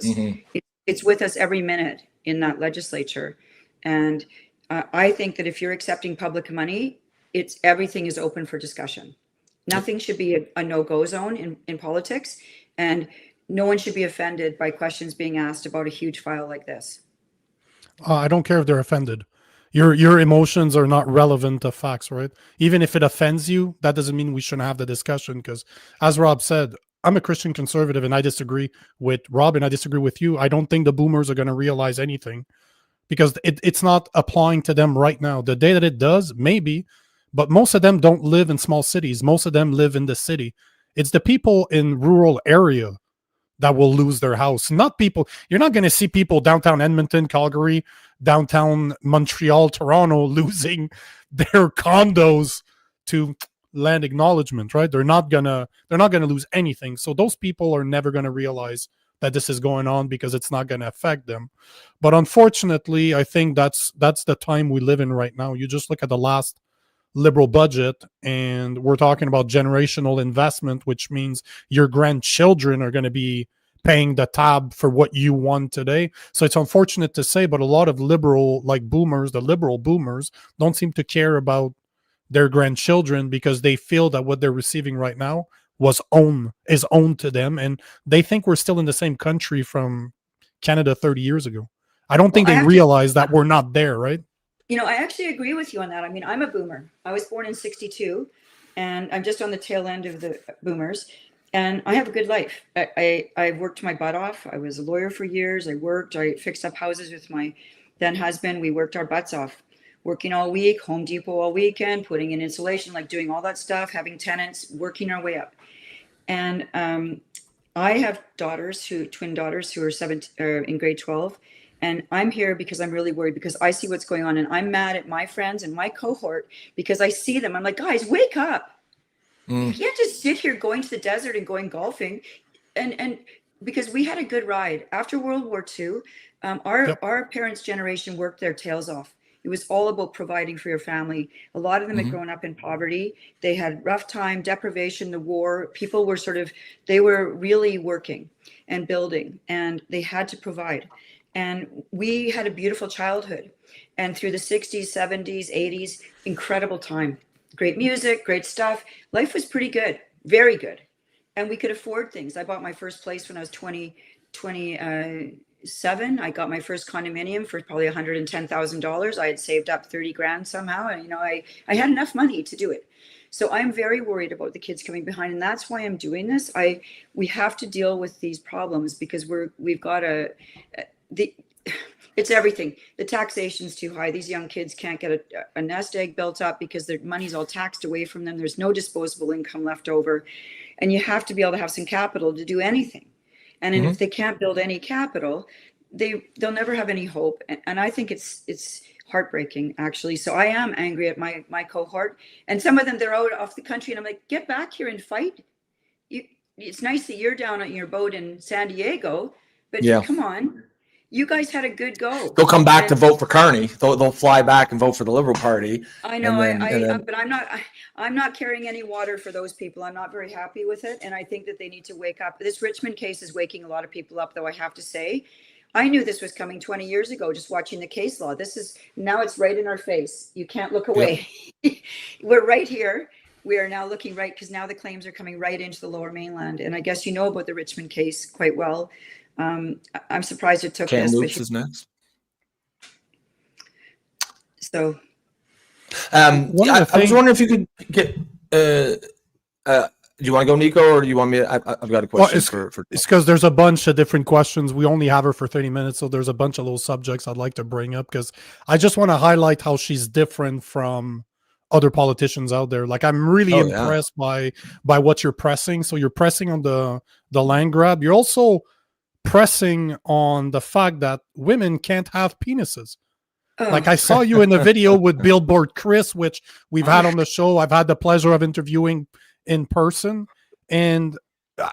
it's with us every minute in that legislature. And I think that if you're accepting public money, everything is open for discussion. Nothing should be a no-go zone in politics, and no one should be offended by questions being asked about a huge file like this. I don't care if they're offended. Your emotions are not relevant to facts, right? Even if it offends you, that doesn't mean we shouldn't have the discussion. Because as Rob said, I'm a Christian conservative and I disagree with Rob and I disagree with you. I don't think the boomers are going to realize anything because it's not applying to them right now. The day that it does, maybe, but most of them don't live in small cities. Most of them live in the city. It's the people in rural area that will lose their house, not people. You're not going to see people downtown Edmonton, Calgary, downtown Montreal, Toronto losing their condos to land acknowledgement, right? They're not gonna lose anything. So those people are never going to realize that this is going on because it's not going to affect them. But unfortunately, I think that's the time we live in right now. You just look at the last Liberal budget and we're talking about generational investment, which means your grandchildren are going to be paying the tab for what you won today. So it's unfortunate to say, but a lot of liberal, like boomers, the liberal boomers, don't seem to care about their grandchildren because they feel that what they're receiving right now is owned to them, and they think we're still in the same country from Canada 30 years ago. I don't think they realize that we're not there, right? You know, I actually agree with you on that. I mean, I'm a boomer. I was born in 62, and I'm just on the tail end of the boomers, and I have a good life. I worked my butt off. I was a lawyer for years. I fixed up houses with my then husband. We worked our butts off, working all week, Home Depot all weekend, putting in insulation, like doing all that stuff, having tenants, working our way up. And I have twin daughters who are in grade 12. And I'm here because I'm really worried because I see what's going on. And I'm mad at my friends and my cohort because I see them. I'm like, guys, wake up. You can't just sit here going to the desert and going golfing. And because we had a good ride. After World War II, our parents' generation worked their tails off. It was all about providing for your family. A lot of them had grown up in poverty. They had rough time, deprivation, the war. People were they were really working and building, and they had to provide. And we had a beautiful childhood. And through the 60s, 70s, 80s, incredible time. Great music, great stuff. Life was pretty good, very good. And we could afford things. I bought my first place when I was 27. I got my first condominium for probably $110,000. I had saved up 30 grand somehow. And, I had enough money to do it. So I'm very worried about the kids coming behind. And that's why I'm doing this. We have to deal with these problems because we've got it's everything. The taxation's too high. These young kids can't get a nest egg built up because their money's all taxed away from them. There's no disposable income left over. And you have to be able to have some capital to do anything. And if they can't build any capital, they'll never have any hope. And I think it's heartbreaking, actually. So I am angry at my cohort. And some of them, they're out off the country. And I'm like, get back here and fight. It's nice that you're down on your boat in San Diego, but come on. You guys had a good go. They'll come back to vote for Carney. They'll fly back and vote for the Liberal Party. I know, but I'm not carrying any water for those people. I'm not very happy with it, and I think that they need to wake up. This Richmond case is waking a lot of people up, though. I have to say, I knew this was coming 20 years ago. Just watching the case law. Now it's right in our face. You can't look away. Yep. We're right here. We are now looking right because now the claims are coming right into the Lower Mainland, and I guess you know about the Richmond case quite well. I'm surprised it took this. Kamloops is next. So, I was wondering if you could get. Do you want to go, Nico, or do you want me? I've got a question for. It's because there's a bunch of different questions. We only have her for 30 minutes, so there's a bunch of little subjects I'd like to bring up because I just want to highlight how she's different from other politicians out there. Like I'm really impressed by what you're pressing. So you're pressing on the land grab. You're also pressing on the fact that women can't have penises. Like I saw you in the video with Billboard Chris, which we've had on the show. I've had the pleasure of interviewing in person, and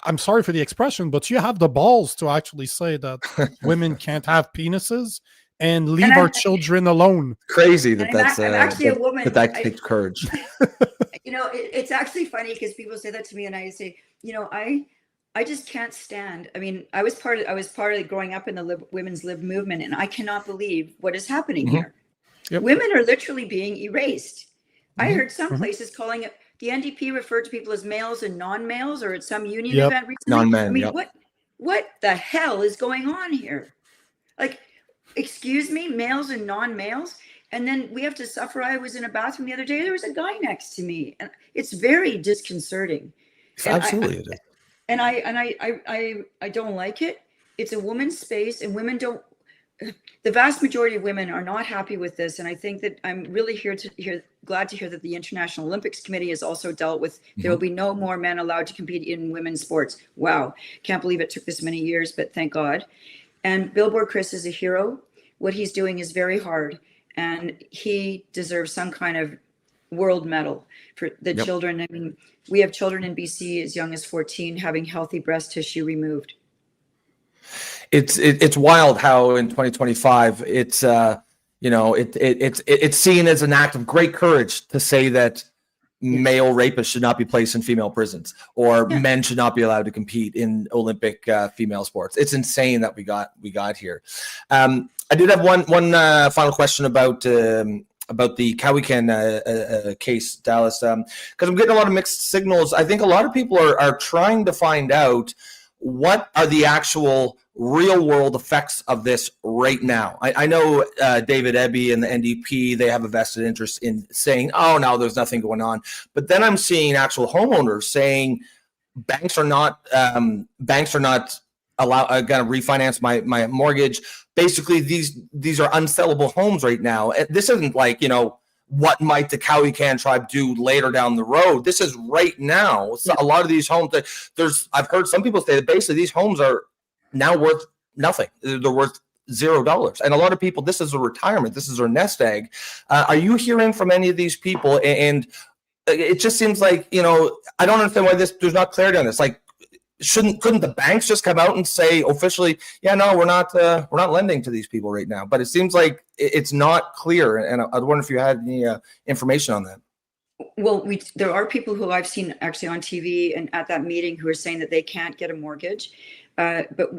I'm sorry for the expression, but you have the balls to actually say that women can't have penises and leave our children alone. Crazy that I'm actually a woman. That takes courage. It's actually funny because people say that to me, and I say, I just can't stand. I mean, I was part of growing up in the women's lib movement, and I cannot believe what is happening here. Women are literally being erased. I heard some Mhm. places calling it, the NDP referred to people as males and non-males, or at some union Yep. event recently. Non-men, I mean, yep. what the hell is going on here? Like, excuse me, males and non-males? And then we have to suffer. I was in a bathroom the other day. There was a guy next to me, and it's very disconcerting. And Absolutely, it is. And I don't like it. It's a woman's space, and women don't. The vast majority of women are not happy with this, and I think that I'm really glad to hear that the International Olympics Committee has also dealt with. There will be no more men allowed to compete in women's sports. Wow, can't believe it took this many years, but thank God. And Billboard Chris is a hero. What he's doing is very hard, and he deserves some kind of world medal for the children. I mean, we have children in BC as young as 14 having healthy breast tissue removed. It's wild how in 2025 it's it's seen as an act of great courage to say that male rapists should not be placed in female prisons, or men should not be allowed to compete in Olympic female sports. It's insane that we got here. I did have one final question about the Cowichan case, Dallas, because I'm getting a lot of mixed signals. I think a lot of people are trying to find out what are the actual real world effects of this right now. I know David Eby and the NDP, they have a vested interest in saying, oh, no, there's nothing going on. But then I'm seeing actual homeowners saying banks are not going to refinance my mortgage. Basically, these are unsellable homes right now. This isn't like, what might the Cowichan tribe do later down the road? This is right now. So a lot of these homes, I've heard some people say that basically these homes are now worth nothing. They're worth $0. And a lot of people, this is a retirement. This is their nest egg. Are you hearing from any of these people? And it just seems like, I don't understand why there's not clarity on this. Like, couldn't the banks just come out and say officially, yeah, no, we're not lending to these people right now? But it seems like it's not clear. And I wonder if you had any information on that. Well, there are people who I've seen actually on TV and at that meeting who are saying that they can't get a mortgage. But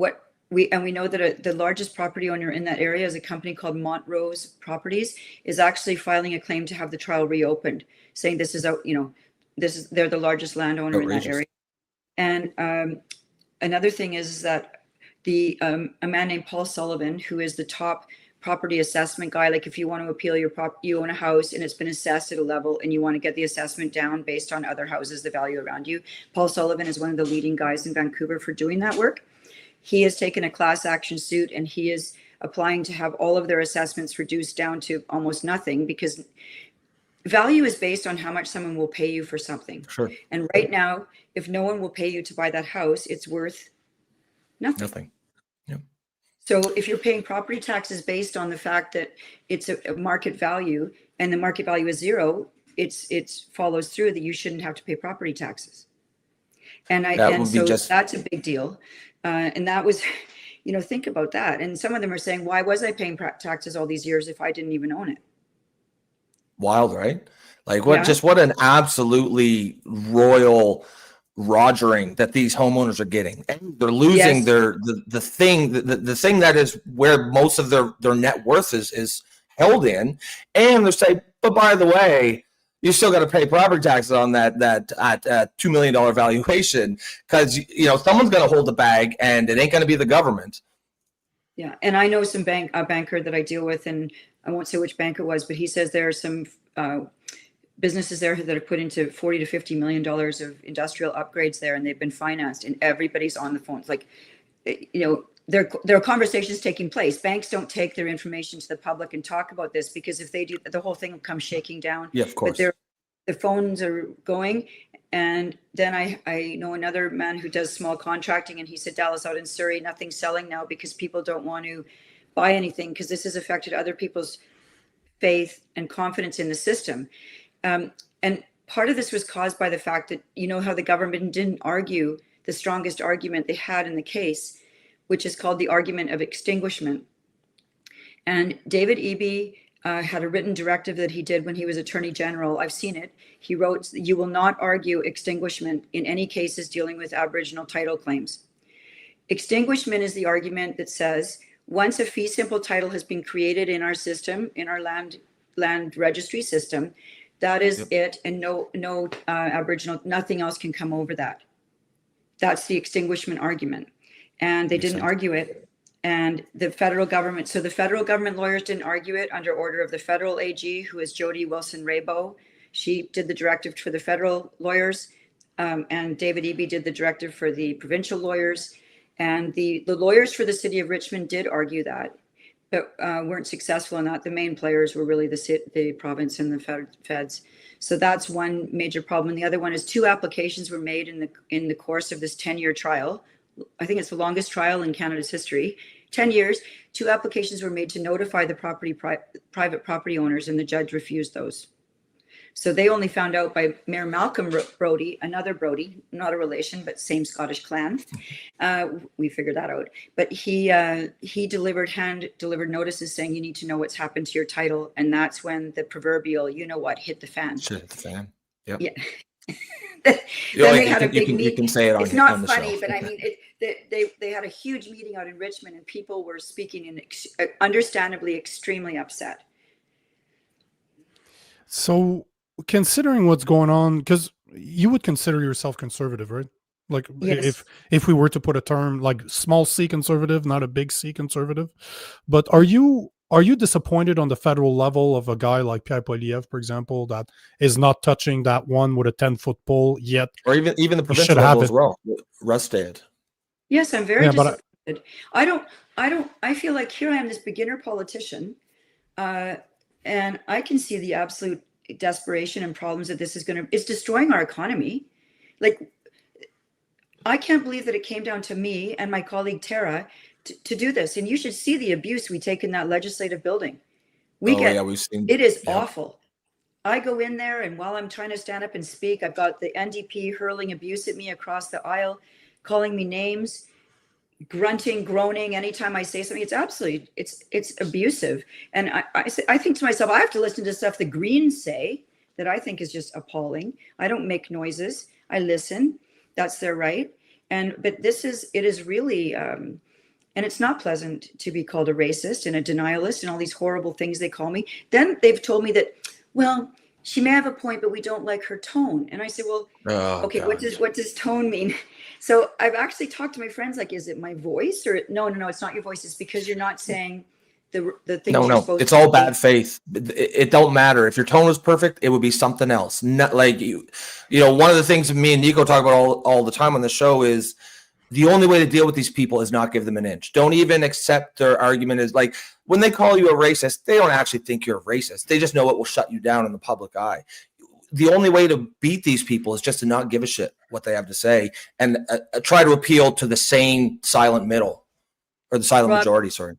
we know that the largest property owner in that area is a company called Montrose Properties, is actually filing a claim to have the trial reopened, saying they're the largest landowner in that area. And another thing is that a man named Paul Sullivan, who is the top property assessment guy, like if you want to appeal you own a house and it's been assessed at a level and you want to get the assessment down based on other houses, the value around you, Paul Sullivan is one of the leading guys in Vancouver for doing that work. He has taken a class action suit and he is applying to have all of their assessments reduced down to almost nothing, because value is based on how much someone will pay you for something. Sure. And right now, if no one will pay you to buy that house, it's worth nothing. Yeah. So if you're paying property taxes based on the fact that it's a market value and the market value is zero, it follows through that you shouldn't have to pay property taxes. And that's a big deal. And that was, think about that. And some of them are saying, why was I paying taxes all these years if I didn't even own it? Wild, right? Like what an absolutely royal rogering that these homeowners are getting. And they're losing the thing that is where most of their net worth is held in. And they're saying, but by the way, you still got to pay property taxes on that at $2 million valuation, because someone's going to hold the bag and it ain't going to be the government. Yeah, and I know a banker that I deal with, and I won't say which bank it was, but he says there are some businesses there that have put into $40 to $50 million of industrial upgrades there, and they've been financed, and everybody's on the phone. It's like, there are conversations taking place. Banks don't take their information to the public and talk about this, because if they do, the whole thing will come shaking down. Yeah, of course. But the phones are going. And then I know another man who does small contracting, and he said, Dallas, out in Surrey, nothing's selling now because people don't want to buy anything, because this has affected other people's faith and confidence in the system. And part of this was caused by the fact that, how the government didn't argue the strongest argument they had in the case, which is called the argument of extinguishment. And David Eby had a written directive that he did when he was Attorney General. I've seen it. He wrote, you will not argue extinguishment in any cases dealing with Aboriginal title claims. Extinguishment is the argument that says, once a fee simple title has been created in our system, in our land land registry system. That is it, and no Aboriginal, nothing else can come over that. That's the extinguishment argument, and they didn't argue it. And the federal government, so the federal government lawyers didn't argue it under order of the federal AG, who is Jody Wilson-Raybould. She did the directive for the federal lawyers, and David Eby did the directive for the provincial lawyers. And the lawyers for the city of Richmond did argue that, but weren't successful in that. The main players were really the province and the feds. So that's one major problem. And the other one is 2 applications were made in the course of this 10-year trial. I think it's the longest trial in Canada's history. 10 years, 2 applications were made to notify the private property owners, and the judge refused those. So they only found out by Mayor Malcolm Brodie, another Brodie, not a relation, but same Scottish clan. We figured that out. But he hand-delivered notices saying you need to know what's happened to your title, and that's when the proverbial, you know what, hit the fan. Shit hit the fan. Yep. Yeah. You can say it on. It's not on funny, show. but I mean, they had a huge meeting out in Richmond, and people were speaking and understandably extremely upset. So, considering what's going on, because you would consider yourself conservative, right? Like, Yes. if we were to put a term like small C conservative, not a big C conservative, but are you disappointed on the federal level of a guy like Pierre Poilievre, for example, that is not touching that one with a 10-foot pole yet? Or even the provincial level as well. Russ did. Yes, I'm very but disappointed. I feel like here I am, this beginner politician, and I can see the absolute desperation and problems that this is it's destroying our economy. Like, I can't believe that it came down to me and my colleague Tara to do this. And you should see the abuse we take in that legislative building. We've seen it is awful. I go in there, and while I'm trying to stand up and speak, I've got the NDP hurling abuse at me across the aisle, calling me names, grunting, groaning anytime I say something. It's absolutely, it's abusive. And I think to myself, I have to listen to stuff the Greens say that I think is just appalling. I don't make noises. I listen. That's their right. But it is really, and it's not pleasant to be called a racist and a denialist and all these horrible things they call me. Then they've told me that, well, she may have a point, but we don't like her tone. And I say, well, okay, God. What does tone mean? So I've actually talked to my friends, like, is it my voice? Or no, it's not your voice. It's because you're not saying the things you're supposed to. It's all bad faith. It don't matter. If your tone was perfect, it would be something else. Not like you know, one of the things me and Nico talk about all the time on the show is the only way to deal with these people is not give them an inch. Don't even accept their argument as, like, when they call you a racist, they don't actually think you're a racist. They just know it will shut you down in the public eye. The only way to beat these people is just to not give a shit what they have to say and try to appeal to the sane silent middle, or the silent majority, sorry.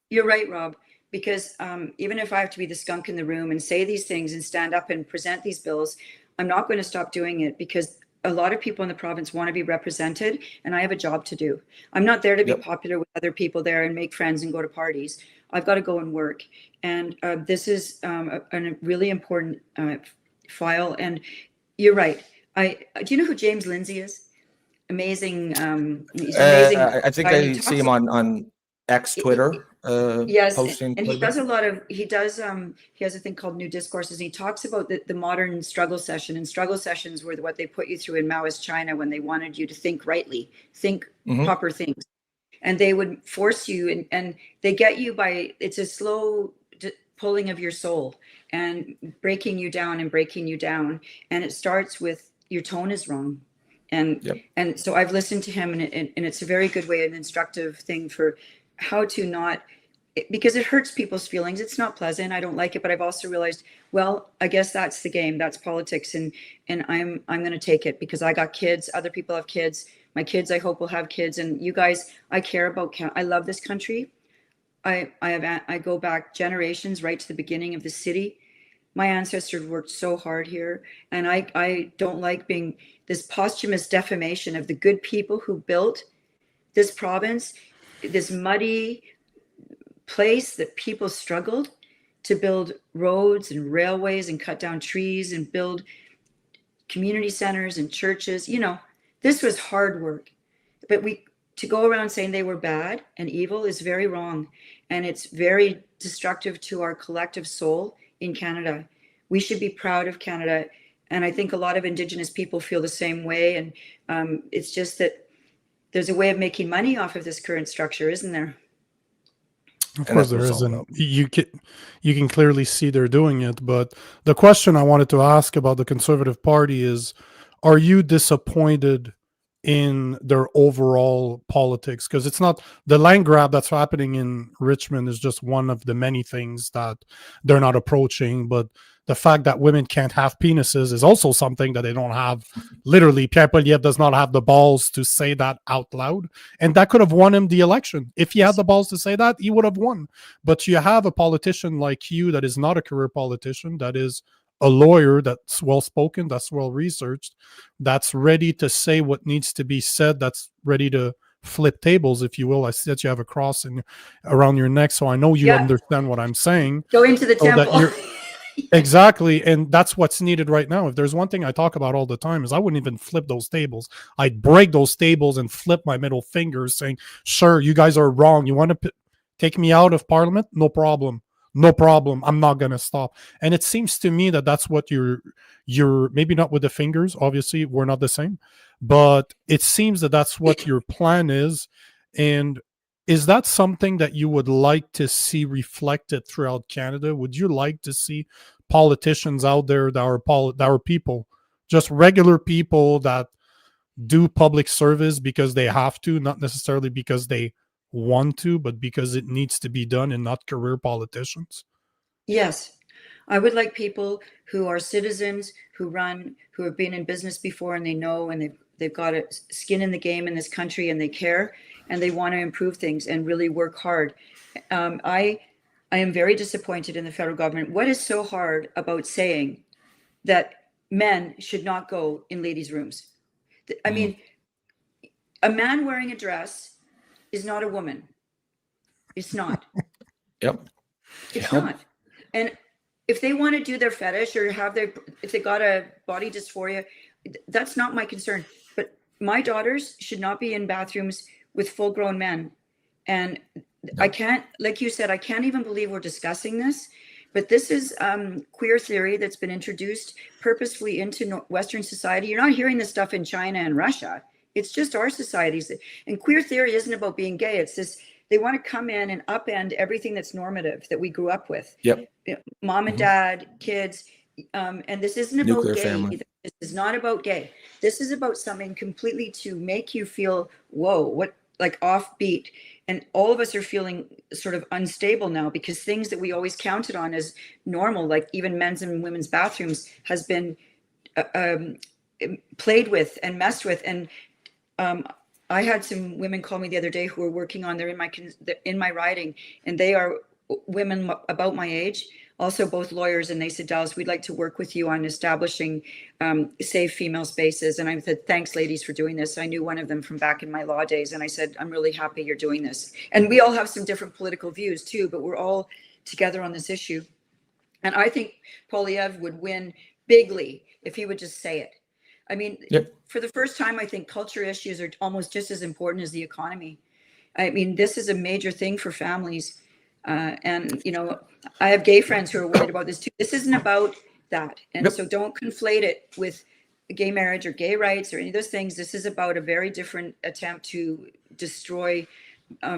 You're right, Rob, because even if I have to be the skunk in the room and say these things and stand up and present these bills, I'm not going to stop doing it, because a lot of people in the province want to be represented, and I have a job to do. I'm not there to be popular with other people there and make friends and go to parties. I've got to go and work. And this is a really important file. And you're right. Do you know who James Lindsay is? Amazing. He's amazing. I think I see him on X Twitter. Yes, posting and he does a lot of, he has a thing called New Discourses, and he talks about the modern struggle session, and struggle sessions were what they put you through in Maoist China when they wanted you to think rightly, think proper things, and they would force you, and they get you by, it's a slow pulling of your soul and breaking you down, and it starts with your tone is wrong. And so I've listened to him, and it's a very good way, an instructive thing for how to not, because it hurts people's feelings. It's not pleasant. I don't like it, but I've also realized, well, I guess that's the game. That's politics, and I'm going to take it, because I got kids. Other people have kids. My kids, I hope, will have kids. And you guys, I care about. I love this country. I go back generations, right to the beginning of the city. My ancestors worked so hard here, and I don't like being this posthumous defamation of the good people who built this province, this muddy place that people struggled to build roads and railways and cut down trees and build community centers and churches. You know, this was hard work, but to go around saying they were bad and evil is very wrong, and it's very destructive to our collective soul in Canada. We should be proud of Canada. And I think a lot of Indigenous people feel the same way. And it's just that there's a way of making money off of this current structure, isn't there? Of course there is, and you can clearly see they're doing it. But the question I wanted to ask about the Conservative Party is, are you disappointed in their overall politics? Because it's not the land grab that's happening in Richmond is just one of the many things that they're not approaching, but the fact that women can't have penises is also something that they don't have. Literally, Pierre Poilievre does not have the balls to say that out loud, and that could have won him the election. If he had the balls to say that, he would have won. But you have a politician like you that is not a career politician, that is a lawyer, that's well-spoken, that's well-researched, that's ready to say what needs to be said, that's ready to flip tables, if you will. I see that you have a cross around your neck, so I know you understand what I'm saying. Go into the temple. Exactly, and that's what's needed right now. If there's one thing I talk about all the time is I wouldn't even flip those tables. I'd break those tables and flip my middle fingers saying, sure, you guys are wrong. You want to take me out of Parliament? No problem. No problem. I'm not going to stop. And it seems to me that that's what you're maybe not with the fingers. Obviously, we're not the same. But it seems that that's what your plan is. And is that something that you would like to see reflected throughout Canada? Would you like to see politicians out there that are people, just regular people that do public service because they have to, not necessarily because they want to, but because it needs to be done, and not career politicians? Yes. I would like people who are citizens, who have been in business before, and they know, and they've got a skin in the game in this country, and they care, and they want to improve things and really work hard. I am very disappointed in the federal government. What is so hard about saying that men should not go in ladies' rooms? I mean, a man wearing a dress is not a woman. It's not. It's not. And if they want to do their fetish or if they got a body dysphoria, that's not my concern. But my daughters should not be in bathrooms with full-grown men. And I can't, like you said, I can't even believe we're discussing this. But this is queer theory that's been introduced purposefully into Western society. You're not hearing this stuff in China and Russia. It's just our societies. And queer theory isn't about being gay. It's this, they want to come in and upend everything that's normative that we grew up with. Mom and dad, kids. And this isn't about Nuclear gay family. either. This is not about gay. This is about something completely to make you feel, whoa, what, like offbeat. And all of us are feeling sort of unstable now because things that we always counted on as normal, like even men's and women's bathrooms, has been played with and messed with. And I had some women call me the other day who were working on, they're in my riding, and they are women about my age, also both lawyers, and they said, Dallas, we'd like to work with you on establishing safe female spaces. And I said, thanks, ladies, for doing this. I knew one of them from back in my law days, and I said, I'm really happy you're doing this. And we all have some different political views too, but we're all together on this issue. And I think Poilievre would win bigly if he would just say it. I mean, for the first time, I think culture issues are almost just as important as the economy. I mean, this is a major thing for families. And, you know, I have gay friends who are worried about this too. This isn't about that. And so don't conflate it with gay marriage or gay rights or any of those things. This is about a very different attempt to destroy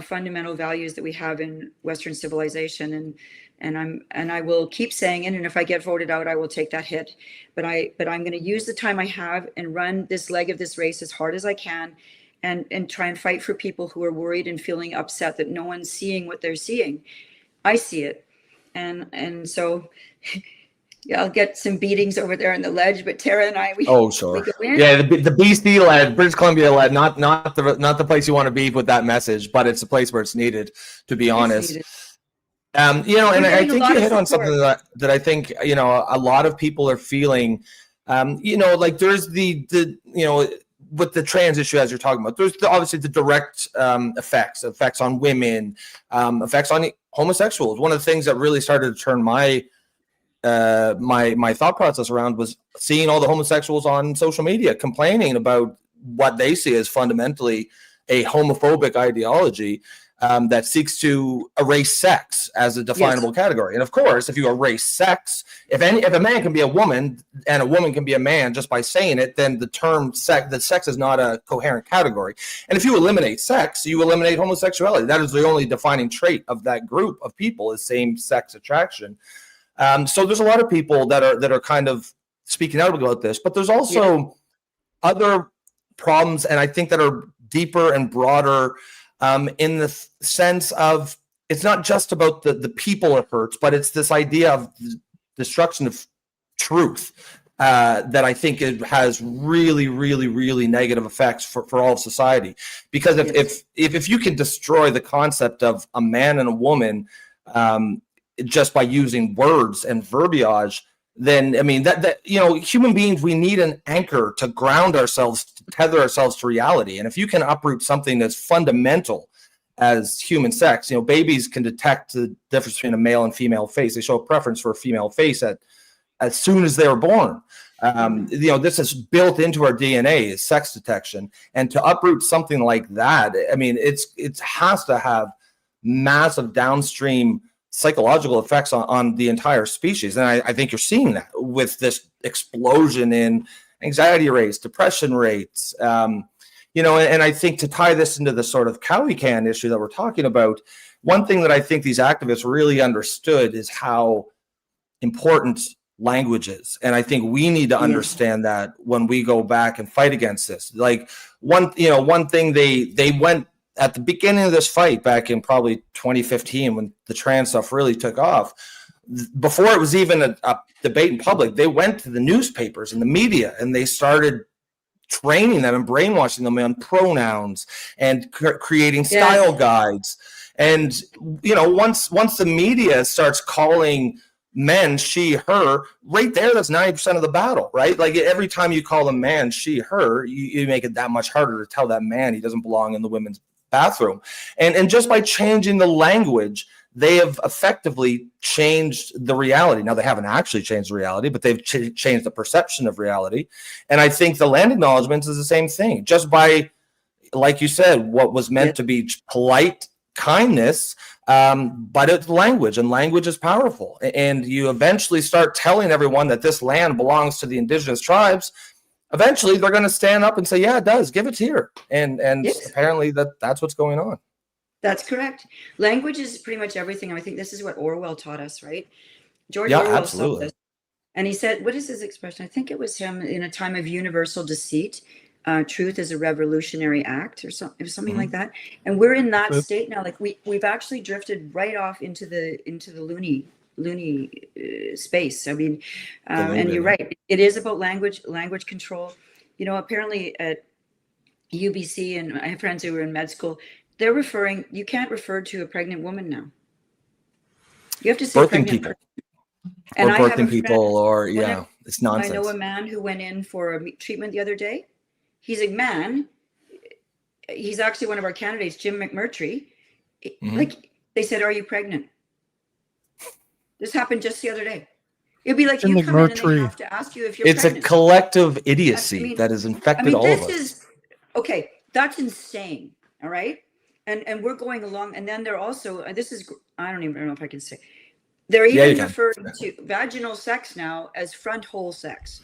fundamental values that we have in Western civilization. And I will keep saying it. And if I get voted out, I will take that hit. But I'm going to use the time I have and run this leg of this race as hard as I can, and try and fight for people who are worried and feeling upset that no one's seeing what they're seeing. I see it. And so yeah, I'll get some beatings over there on the ledge, but Tara and I, we go in. Yeah, the BC led, British Columbia led, not the place you want to be with that message, but it's a place where it's needed, to be honest. You know, and I think you hit on something that I think, you know, a lot of people are feeling, you know, like there's the you know, with the trans issue, as you're talking about, there's obviously the direct effects on women, effects on homosexuals. One of the things that really started to turn my thought process around was seeing all the homosexuals on social media complaining about what they see as fundamentally a homophobic ideology. that seeks to erase sex as a definable category. And of course, if you erase sex, if a man can be a woman and a woman can be a man just by saying it, then the term sex is not a coherent category. And if you eliminate sex, you eliminate homosexuality. That is the only defining trait of that group of people, is same-sex attraction. So there's a lot of people that are kind of speaking out about this, but there's also other problems, and I think that are deeper and broader, in the sense of, it's not just about the people it hurts, but it's this idea of destruction of truth that I think it has really, really, really negative effects for all of society. Because if you can destroy the concept of a man and a woman just by using words and verbiage, then I mean that human beings, we need an anchor to ground ourselves, to tether ourselves to reality. And if you can uproot something that's fundamental as human sex, babies can detect the difference between a male and female face. They show a preference for a female face as soon as they're born. This is built into our DNA, is sex detection. And to uproot something like that, I mean, it has to have massive downstream psychological effects on the entire species. And I think you're seeing that with this explosion in anxiety rates, depression rates, and I think to tie this into the sort of cowie can issue that we're talking about, one thing that I think these activists really understood is how important language is. And I think we need to understand that when we go back and fight against this. Like one thing they went at the beginning of this fight back in probably 2015, when the trans stuff really took off, before it was even a debate in public, they went to the newspapers and the media and they started training them and brainwashing them on pronouns and creating style guides. And, once the media starts calling men she, her, right there, that's 90% of the battle, right? Like every time you call a man she, her, you make it that much harder to tell that man he doesn't belong in the women's bathroom. And just by changing the language, they have effectively changed the reality. Now, they haven't actually changed the reality, but they've changed the perception of reality. And I think the land acknowledgements is the same thing. Just by, like you said, what was meant to be polite kindness, but it's language, and language is powerful. And you eventually start telling everyone that this land belongs to the indigenous tribes. Eventually, they're going to stand up and say, yeah, it does. Give it here. And apparently that's what's going on. That's correct. Language is pretty much everything. I think this is what Orwell taught us, right? George Orwell absolutely. taught this. And he said, what is his expression? I think it was him, in a time of universal deceit, truth is a revolutionary act, or something like that. And we're in that state now. Like we've actually drifted right off into the loony space. I mean, and you're right. It is about language control. Apparently at UBC, and I have friends who were in med school, you can't refer to a pregnant woman now. You have to say birthing people. And or birthing people, or it's nonsense. I know a man who went in for a treatment the other day. He's a man. He's actually one of our candidates, Jim McMurtry. Like they said, "Are you pregnant?" This happened just the other day. It'd be like you come in and they have to ask you if you're pregnant. It's a collective idiocy that has infected all of us. That's insane. All right. And we're going along. And then they're also, I don't even know if I can say, they're even referring to vaginal sex now as front hole sex.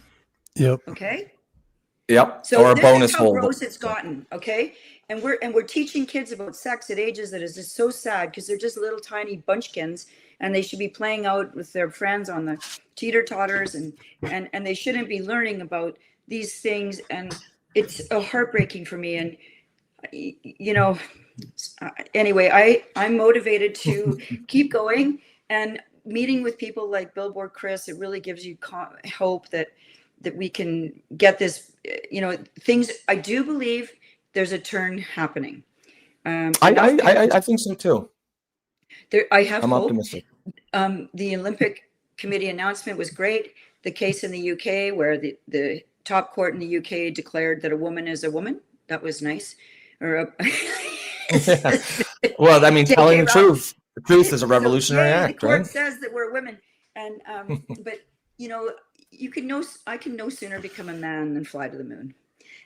Yep. Okay. Yep. So or a bonus is how hole. Gross it's gotten. Okay. And we're teaching kids about sex at ages that is just so sad, because they're just little tiny bunchkins, and they should be playing out with their friends on the teeter-totters, and they shouldn't be learning about these things. And it's heartbreaking for me. And anyway, I'm motivated to keep going, and meeting with people like Billboard Chris, it really gives you hope that we can get this, things. I do believe there's a turn happening. I think so too. I'm hope. Optimistic. The Olympic Committee announcement was great. The case in the UK where the top court in the UK declared that a woman is a woman. That was nice. Well, I mean, telling the truth. The truth is a revolutionary act, the court right? says that we're women, and but I can no sooner become a man than fly to the moon.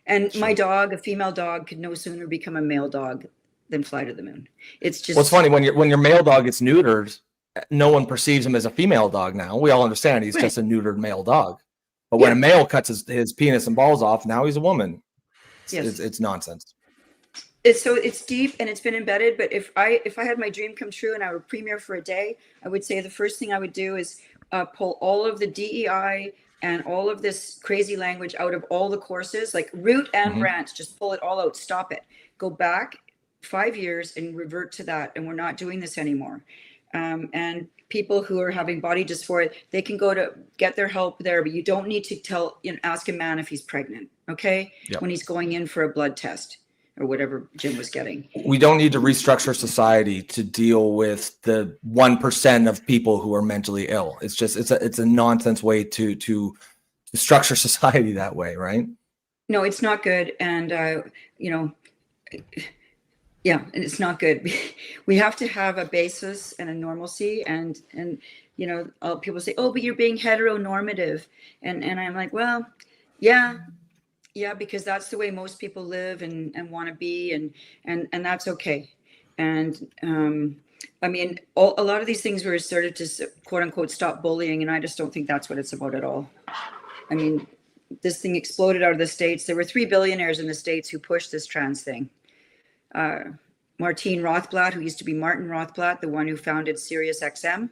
And my dog, a female dog, could no sooner become a male dog than fly to the moon. It's just. Well, it's funny when your male dog gets neutered, no one perceives him as a female dog now. We all understand he's just a neutered male dog. But when a male cuts his penis and balls off, now he's a woman. It's nonsense. It's deep and it's been embedded. But if I had my dream come true and I would premiere for a day, I would say the first thing I would do is pull all of the DEI and all of this crazy language out of all the courses, like Root and Rant, just pull it all out, stop it, go back 5 years and revert to that. And we're not doing this anymore. And people who are having body dysphoria, they can go to get their help there, but you don't need to ask a man if he's pregnant, okay? When he's going in for a blood test or whatever Jim was getting. We don't need to restructure society to deal with the 1% of people who are mentally ill. It's just, it's a nonsense way to structure society that way, right? No, it's not good. And, yeah, it's not good. We have to have a basis and a normalcy, and people say, oh, but you're being heteronormative, and I'm like, well, yeah, because that's the way most people live and want to be, and that's okay. And I mean, a lot of these things were started to quote unquote stop bullying, and I just don't think that's what it's about at all. I mean, this thing exploded out of the States. There were 3 billionaires in the States who pushed this trans thing. Martine Rothblatt, who used to be Martin Rothblatt, the one who founded SiriusXM,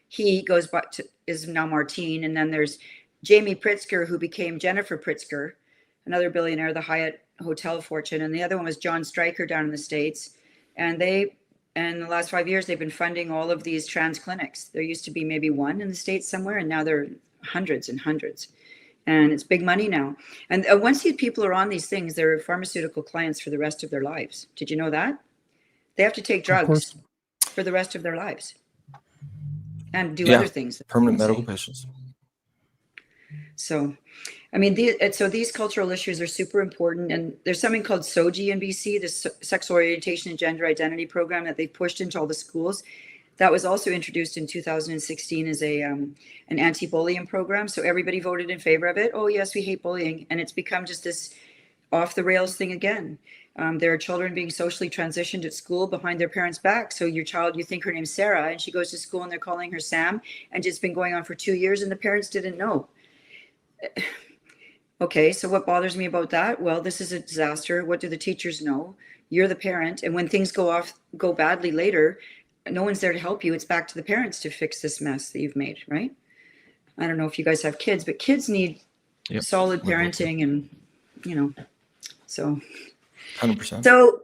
he goes back to, is now Martine. And then there's Jamie Pritzker, who became Jennifer Pritzker, another billionaire, the Hyatt Hotel fortune. And the other one was John Stryker down in the States. And in the last 5 years, they've been funding all of these trans clinics. There used to be maybe one in the States somewhere, and now there are hundreds and hundreds. And it's big money now. And once these people are on these things, they're pharmaceutical clients for the rest of their lives. Did you know that? They have to take drugs for the rest of their lives and do other things. Permanent medical patients. So, I mean, these cultural issues are super important. And there's something called SOGI in BC, the Sexual Orientation and Gender Identity Program that they've pushed into all the schools. That was also introduced in 2016 as an anti-bullying program. So everybody voted in favor of it. Oh, yes, we hate bullying. And it's become just this off the rails thing again. There are children being socially transitioned at school behind their parents' back. So your child, you think her name's Sarah, and she goes to school and they're calling her Sam. And it's been going on for 2 years and the parents didn't know. Okay, so what bothers me about that? Well, this is a disaster. What do the teachers know? You're the parent. And when things go badly later, no one's there to help you. It's back to the parents to fix this mess that you've made, right? I don't know if you guys have kids, but kids need solid parenting and, so. 100%. So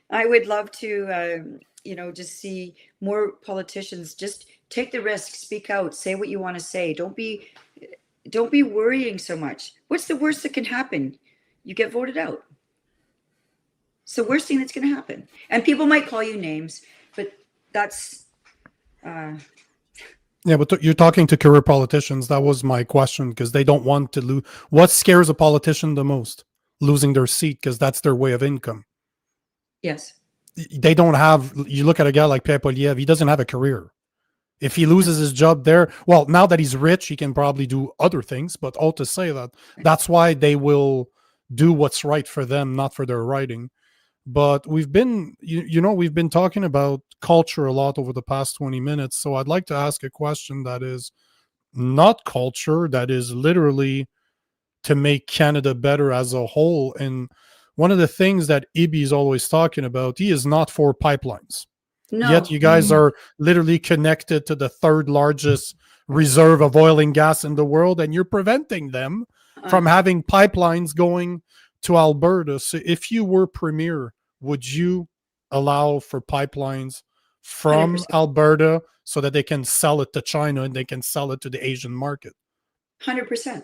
I would love to, just see more politicians just take the risk, speak out, say what you want to say. Don't be worrying so much. What's the worst that can happen? You get voted out. It's the worst thing that's going to happen. And people might call you names, but that's yeah, but you're talking to career politicians. That was my question, because they don't want to lose. What scares a politician the most? Losing their seat, because that's their way of income. Yes. They don't have, you look at a guy like Poilievre, he doesn't have a career. If he loses his job there, well, now that he's rich, he can probably do other things, but all to say that's why they will do what's right for them, not for their writing. But we've been, we've been talking about culture a lot over the past 20 minutes. So I'd like to ask a question that is not culture, that is literally to make Canada better as a whole. And one of the things that Ibi is always talking about, he is not for pipelines. No. Yet you guys are literally connected to the third largest reserve of oil and gas in the world, and you're preventing them from having pipelines going to Alberta. So if you were premier, would you allow for pipelines from 100%. Alberta so that they can sell it to China and they can sell it to the Asian market? 100%.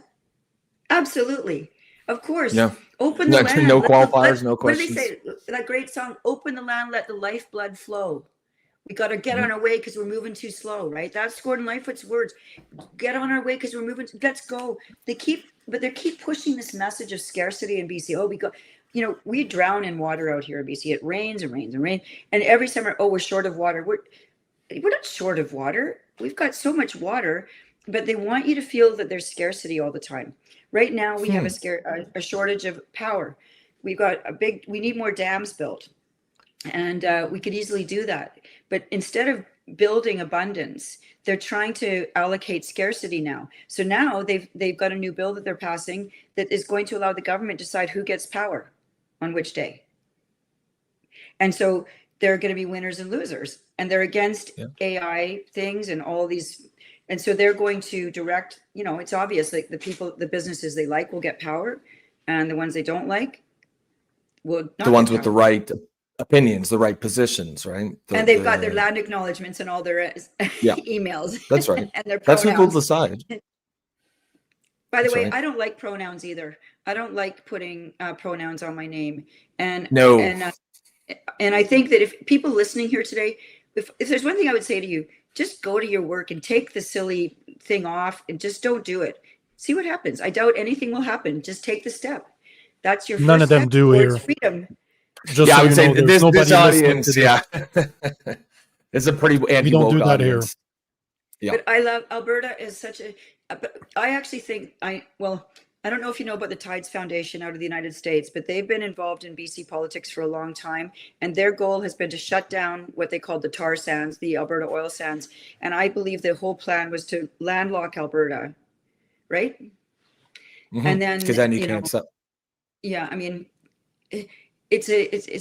Absolutely. Of course. Yeah. Open the land. No qualifiers, no questions. What do they say? That great song, Open the Land, Let the Lifeblood Flow. We got to get on our way because we're moving too slow, right? That's Gordon Lightfoot's words. Get on our way because we're moving. Let's go. They keep pushing this message of scarcity in BC. Oh, we drown in water out here in BC. It rains and rains and rains. And every summer, we're short of water. We're not short of water. We've got so much water, but they want you to feel that there's scarcity all the time. Right now, we have a shortage of power. We need more dams built. And we could easily do that. But instead of building abundance, they're trying to allocate scarcity now. So now they've got a new bill that they're passing that is going to allow the government to decide who gets power on which day. And so there are going to be winners and losers, and they're against AI things and all these. And so they're going to direct, you know, it's obvious, like the businesses they like will get power, and the ones they don't like will not. The ones with the right opinions, the right positions, right? And they've got their land acknowledgements and all their emails. That's right. And their That's who will pronouns. decide. By the That's way, right. I don't like pronouns either. I don't like putting pronouns on my name. And No. And I think that if people listening here today, if there's one thing I would say to you, just go to your work and take the silly thing off and just don't do it. See what happens. I doubt anything will happen. Just take the step. That's your None first of them step do towards here. freedom. Just Yeah, so I would you say know, there's this nobody listening audience, to it's a pretty We anti-woke don't do that here. audience. Yeah. But I love Alberta is such a. But I actually think I don't know if you know about the Tides Foundation out of the United States, but they've been involved in BC politics for a long time, and their goal has been to shut down what they called the tar sands, the Alberta oil sands. And I believe the whole plan was to landlock Alberta, right? Mhm. And then Because then you you can know, accept. yeah, I mean, it's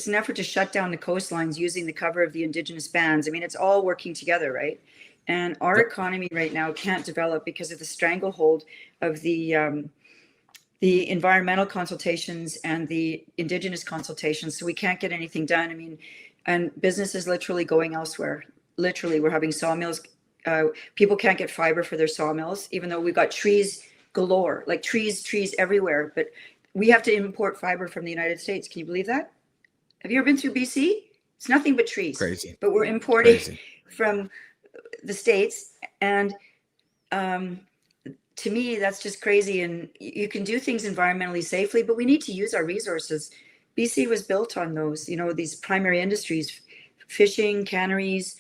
an effort to shut down the coastlines using the cover of the Indigenous bands. I mean, it's all working together, right? And our economy right now can't develop because of the stranglehold of the environmental consultations and the Indigenous consultations. So we can't get anything done. I mean, and business is literally going elsewhere. Literally, we're having sawmills. People can't get fiber for their sawmills, even though we've got trees galore, like trees everywhere. But we have to import fiber from the United States. Can you believe that? Have you ever been through BC? It's nothing but trees. Crazy. But we're importing Crazy. from the States. And to me, that's just crazy. And you can do things environmentally safely, but we need to use our resources. BC was built on those, you know, these primary industries, fishing, canneries,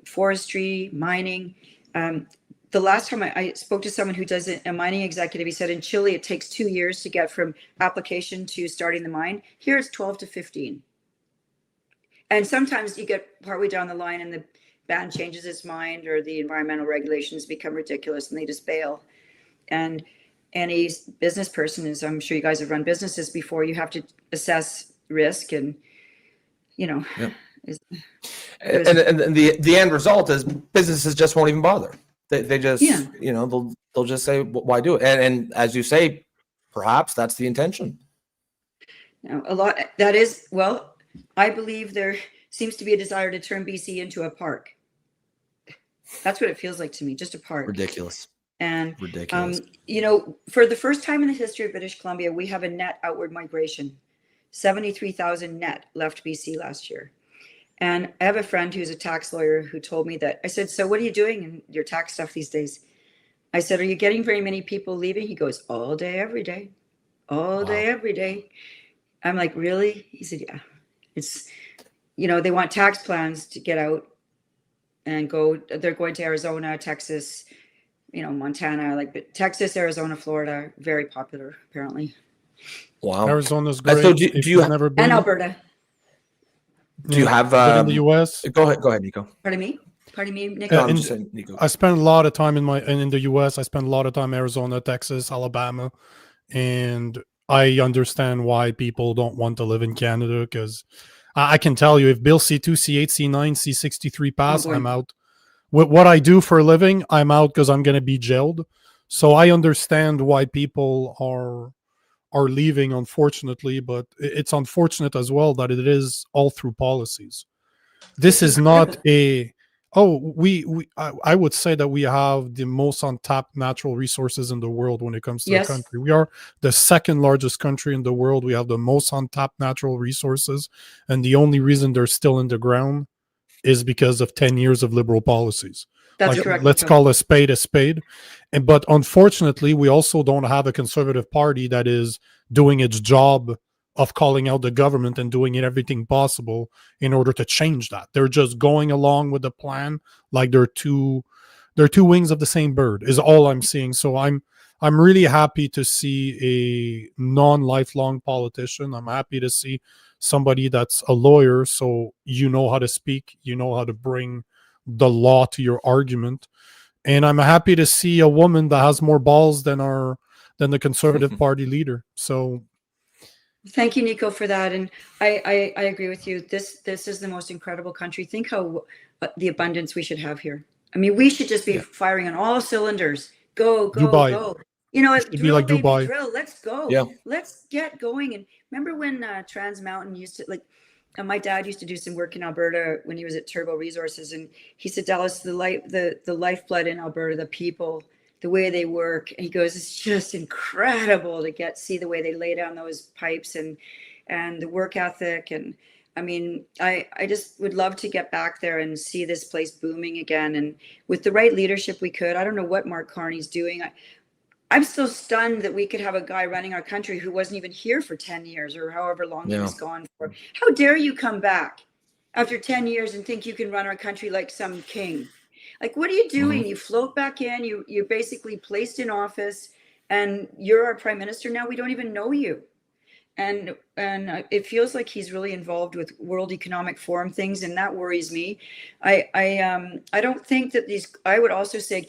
forestry, mining. The last time I spoke to someone who does a mining executive, he said in Chile, it takes 2 years to get from application to starting the mine. Here it's 12 to 15. And sometimes you get partway down the line and the band changes its mind or the environmental regulations become ridiculous and they just bail. And any business person, is, I'm sure you guys have run businesses before, you have to assess risk and, you know. Yep. And the end result is businesses just won't even bother. They just, you know, they'll just say, why do it? And as you say, perhaps that's the intention. Now, a lot, that is, well, I believe there seems to be a desire to turn BC into a park. That's what it feels like to me, just a park. Ridiculous. And, ridiculous. You know, for the first time in the history of British Columbia, we have a net outward migration. 73,000 net left BC last year. And I have a friend who's a tax lawyer who told me that. I said, so what are you doing in your tax stuff these days? I said, are you getting very many people leaving? He goes, all day, every day. All day, every day. I'm like, really? He said, yeah. It's, you know, they want tax plans to get out and go. They're going to Arizona, Texas, you know, Montana, like, but Texas, Arizona, Florida, very popular, apparently. Wow. Arizona's great. So do you have, never been? And Alberta. Do you have in the US? Go ahead, Nico. Pardon me, Nico. Nico. I spent a lot of time in the US. I spent a lot of time in Arizona, Texas, Alabama, and I understand why people don't want to live in Canada, because I can tell you, if Bill C2, C8, C9, C63 pass, I'm out. With what I do for a living, I'm out because I'm going to be jailed. So I understand why people are leaving, unfortunately, but it's unfortunate as well that it is all through policies. This is not I would say that we have the most untapped natural resources in the world when it comes to the country. We are the second largest country in the world. We have the most untapped natural resources, and the only reason they're still in the ground is because of 10 years of liberal policies. That's correct. Let's call a spade a spade. But unfortunately, we also don't have a conservative party that is doing its job of calling out the government and doing everything possible in order to change that. They're just going along with the plan like they're two wings of the same bird, is all I'm seeing. So I'm I'm really happy to see a non-lifelong politician. I'm happy to see somebody that's a lawyer, so you know how to speak, you know how to bring the law to your argument. And I'm happy to see a woman that has more balls than the Conservative Party leader. So thank you, Nico, for that. And I agree with you. This is the most incredible country. Think how the abundance we should have here. I mean, we should just be firing on all cylinders. Go, Dubai. go. You know, It'd be drill, like baby, Dubai. drill. Let's go. Yeah. Let's get going. And remember when Trans Mountain used to, like, my dad used to do some work in Alberta when he was at Turbo Resources, and he said, Dallas, the lifeblood in Alberta, the people, the way they work. And he goes, it's just incredible to see the way they lay down those pipes and the work ethic. And I mean, I just would love to get back there and see this place booming again. And with the right leadership, we could. I don't know what Mark Carney's doing. I'm still stunned that we could have a guy running our country who wasn't even here for 10 years or however long he was gone for. How dare you come back after 10 years and think you can run our country like some king? Like, what are you doing? You float back in, you're basically placed in office, and you're our prime minister now. We don't even know you. And it feels like he's really involved with World Economic Forum things, and that worries me. I don't think that I would also say,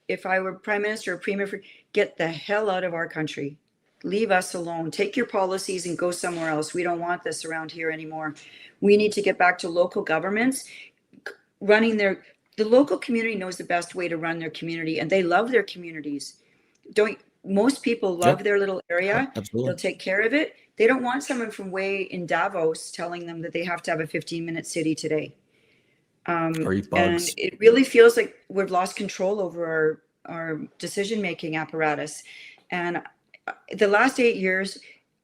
if I were prime minister or premier, get the hell out of our country. Leave us alone. Take your policies and go somewhere else. We don't want this around here anymore. We need to get back to local governments running the local community knows the best way to run their community, and they love their communities. Most people love their little area. Absolutely. They'll take care of it. They don't want someone from way in Davos telling them that they have to have a 15-minute city today. Or eat and bugs. it really feels like we've lost control over our decision-making apparatus. And the last 8 years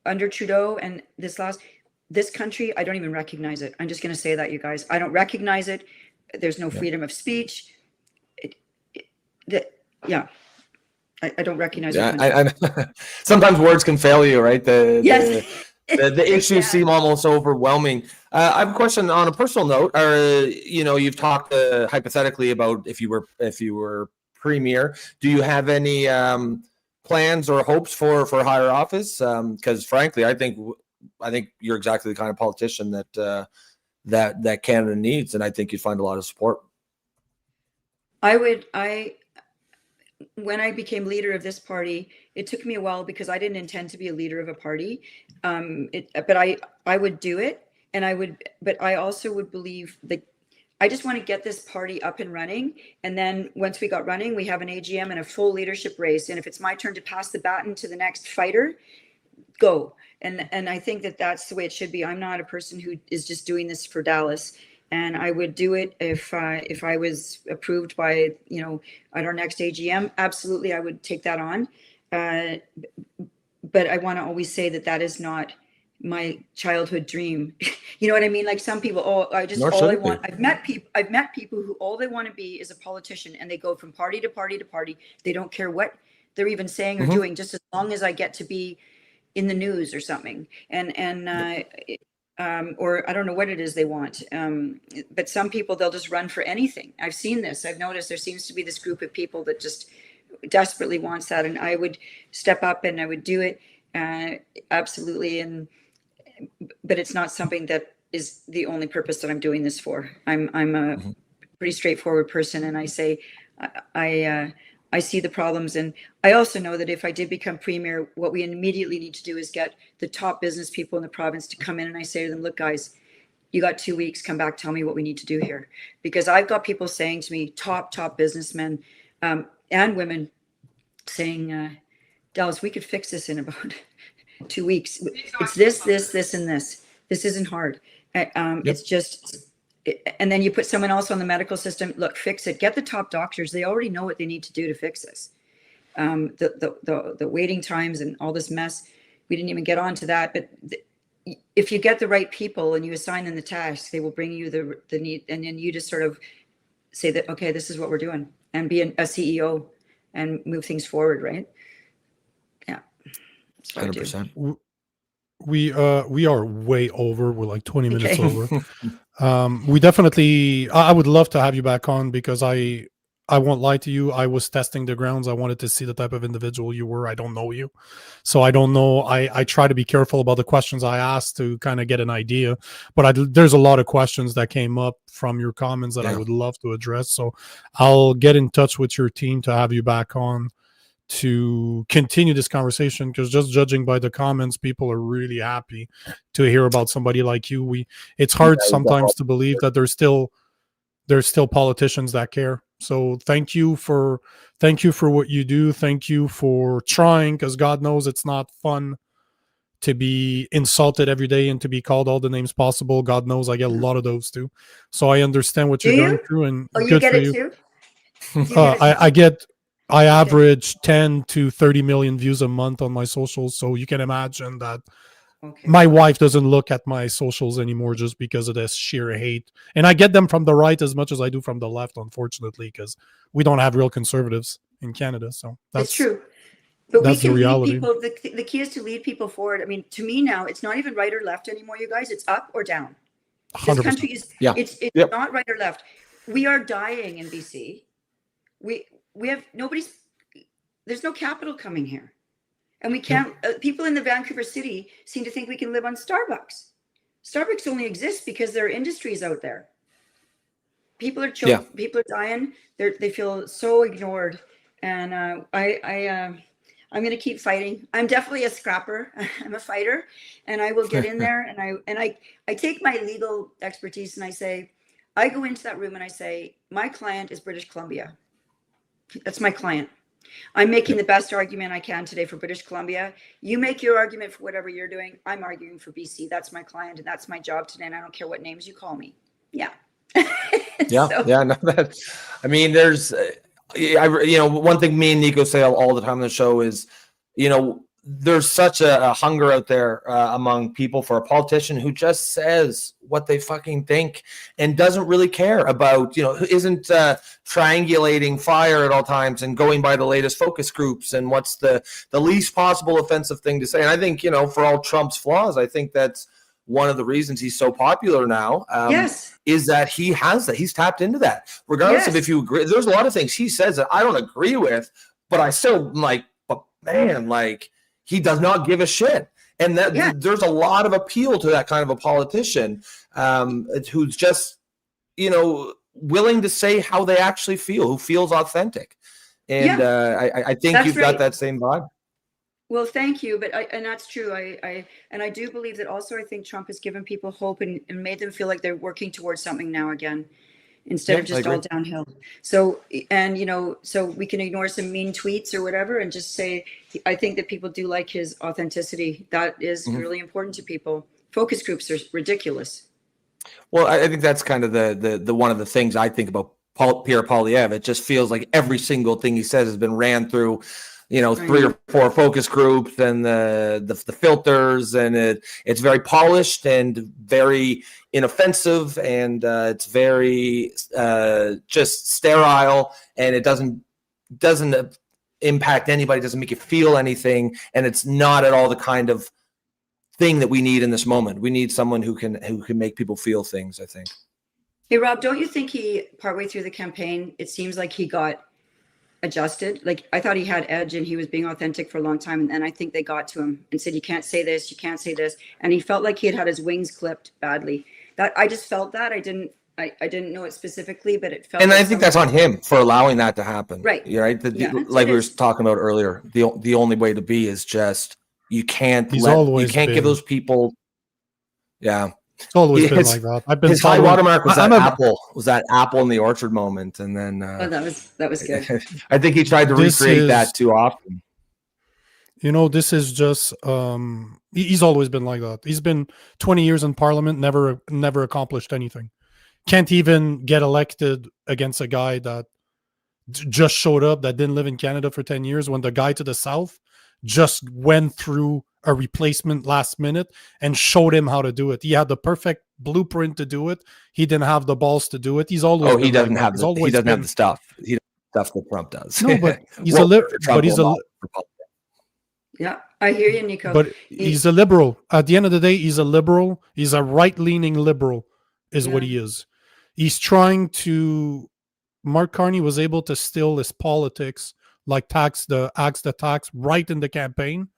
under Trudeau and this country, I don't even recognize it. I'm just going to say that, you guys. I don't recognize it. There's no freedom of speech. I don't recognize it. I sometimes words can fail you, right? Yes. The issues seem almost overwhelming. I have a question on a personal note. You've talked hypothetically about if you were premier. Do you have any plans or hopes for higher office? Because frankly, I think you're exactly the kind of politician that Canada needs, and I think you'd find a lot of support. When I became leader of this party, it took me a while because I didn't intend to be a leader of a party. But I would do it, but I also would believe that I just want to get this party up and running. And then once we got running, we have an AGM and a full leadership race. And if it's my turn to pass the baton to the next fighter, go. And I think that that's the way it should be. I'm not a person who is just doing this for Dallas. And I would do it if I was approved by, at our next AGM. Absolutely, I would take that on. But I want to always say that is not my childhood dream. You know what I mean? Like some people, I've met people who all they want to be is a politician, and they go from party to party to party. They don't care what they're even saying or doing, just as long as I get to be in the news or something. Or I don't know what it is they want. But some people, they'll just run for anything. I've seen this. I've noticed there seems to be this group of people that just desperately wants that. And I would step up and I would do it. Absolutely. But it's not something that is the only purpose that I'm doing this for. I'm a pretty straightforward person. And I say, I see the problems. And I also know that if I did become premier, what we immediately need to do is get the top business people in the province to come in. And I say to them, look, guys, you got 2 weeks, come back, tell me what we need to do here. Because I've got people saying to me, top businessmen and women saying, Dallas, we could fix this in about 2 weeks. It's this, and this. This isn't hard. It's just... And then you put someone else on the medical system. Look, fix it. Get the top doctors. They already know what they need to do to fix this. The waiting times and all this mess. We didn't even get onto that. But if you get the right people and you assign them the tasks, they will bring you the need. And then you just sort of say that, okay, this is what we're doing, and be a CEO and move things forward, right? Yeah. 100%. We are way over. We're like 20 minutes over. We definitely, I would love to have you back on because I I won't lie to you. I was testing the grounds. I wanted to see the type of individual you were. I don't know you. So I don't know. I try to be careful about the questions I ask to kind of get an idea. But there's a lot of questions that came up from your comments that I would love to address. So I'll get in touch with your team to have you back on to continue this conversation, because just judging by the comments, people are really happy to hear about somebody like you. It's hard sometimes to believe that there's still politicians that care. So thank you for what you do. Thank you for trying, because God knows it's not fun to be insulted every day and to be called all the names possible. God knows I get a lot of those too. So I understand what you're going through, and you get it too? I average 10 to 30 million views a month on my socials. So you can imagine that my wife doesn't look at my socials anymore just because of this sheer hate. And I get them from the right as much as I do from the left, unfortunately, because we don't have real conservatives in Canada. So that's true. But that's we can the reality. lead people. The key is to lead people forward. I mean, to me now, it's not even right or left anymore, you guys. It's up or down. 100%. This country is it's not right or left. We are dying in BC. We have there's no capital coming here. And we can't, people in the Vancouver city seem to think we can live on Starbucks. Starbucks only exists because there are industries out there. People are children, people are dying. They feel so ignored. And I'm going to keep fighting. I'm definitely a scrapper. I'm a fighter, and I will get in there. And I take my legal expertise and I go into that room and I say, my client is British Columbia. That's my client. I'm making the best argument I can today for British Columbia. You make your argument for whatever you're doing. I'm arguing for BC. That's my client, and that's my job today. And I don't care what names you call me. Yeah. No, that. I mean, there's, one thing me and Nico say all the time on the show is, there's such a hunger out there among people for a politician who just says what they fucking think and doesn't really care about, isn't triangulating fire at all times and going by the latest focus groups and what's the least possible offensive thing to say. And I think, for all Trump's flaws, I think that's one of the reasons he's so popular now. Is that he has that. He's tapped into that. Regardless of if you agree, there's a lot of things he says that I don't agree with, but I still he does not give a shit. And that there's a lot of appeal to that kind of a politician who's just, willing to say how they actually feel, who feels authentic. And I think you've got that same vibe. Well, thank you. But and that's true. I do believe that also. I think Trump has given people hope and made them feel like they're working towards something now again, instead of just all downhill. So, so we can ignore some mean tweets or whatever and just say, I think that people do like his authenticity. That is really important to people. Focus groups are ridiculous. Well, I think that's kind of the one of the things I think about Pierre Poilievre. It just feels like every single thing he says has been ran through, 3 or 4 focus groups and the filters, and it's very polished and very inoffensive, and it's very just sterile, and it doesn't impact anybody, doesn't make you feel anything, and it's not at all the kind of thing that we need in this moment. We need someone who can make people feel things, I think. Hey Rob, don't you think partway through the campaign, it seems like he got adjusted? Like, I thought he had edge and he was being authentic for a long time, and then I think they got to him and said, you can't say this, you can't say this, and he felt like he had his wings clipped badly. That I just felt that. I didn't know it specifically, but it felt. And I think that's on him for allowing that to happen. Right. You're right. Like we were talking about earlier, the only way to be is just you can't give those people. Yeah. It's always been like that. His high watermark was that apple in the orchard moment, and then that was good. I think he tried to recreate that too often. This is just he's always been like that. He's been 20 years in Parliament, never accomplished anything. Can't even get elected against a guy that just showed up, that didn't live in Canada for 10 years, when the guy to the south just went through a replacement last minute and showed him how to do it. He had the perfect blueprint to do it. He didn't have the balls to do it. He's always he doesn't have the stuff. He doesn't have stuff that Trump does. No, but yeah, I hear you, Nico. But he's a liberal. At the end of the day, he's a liberal. He's a right-leaning liberal, is what he is. He's trying to Mark Carney was able to steal his politics, like axe the tax, right in the campaign,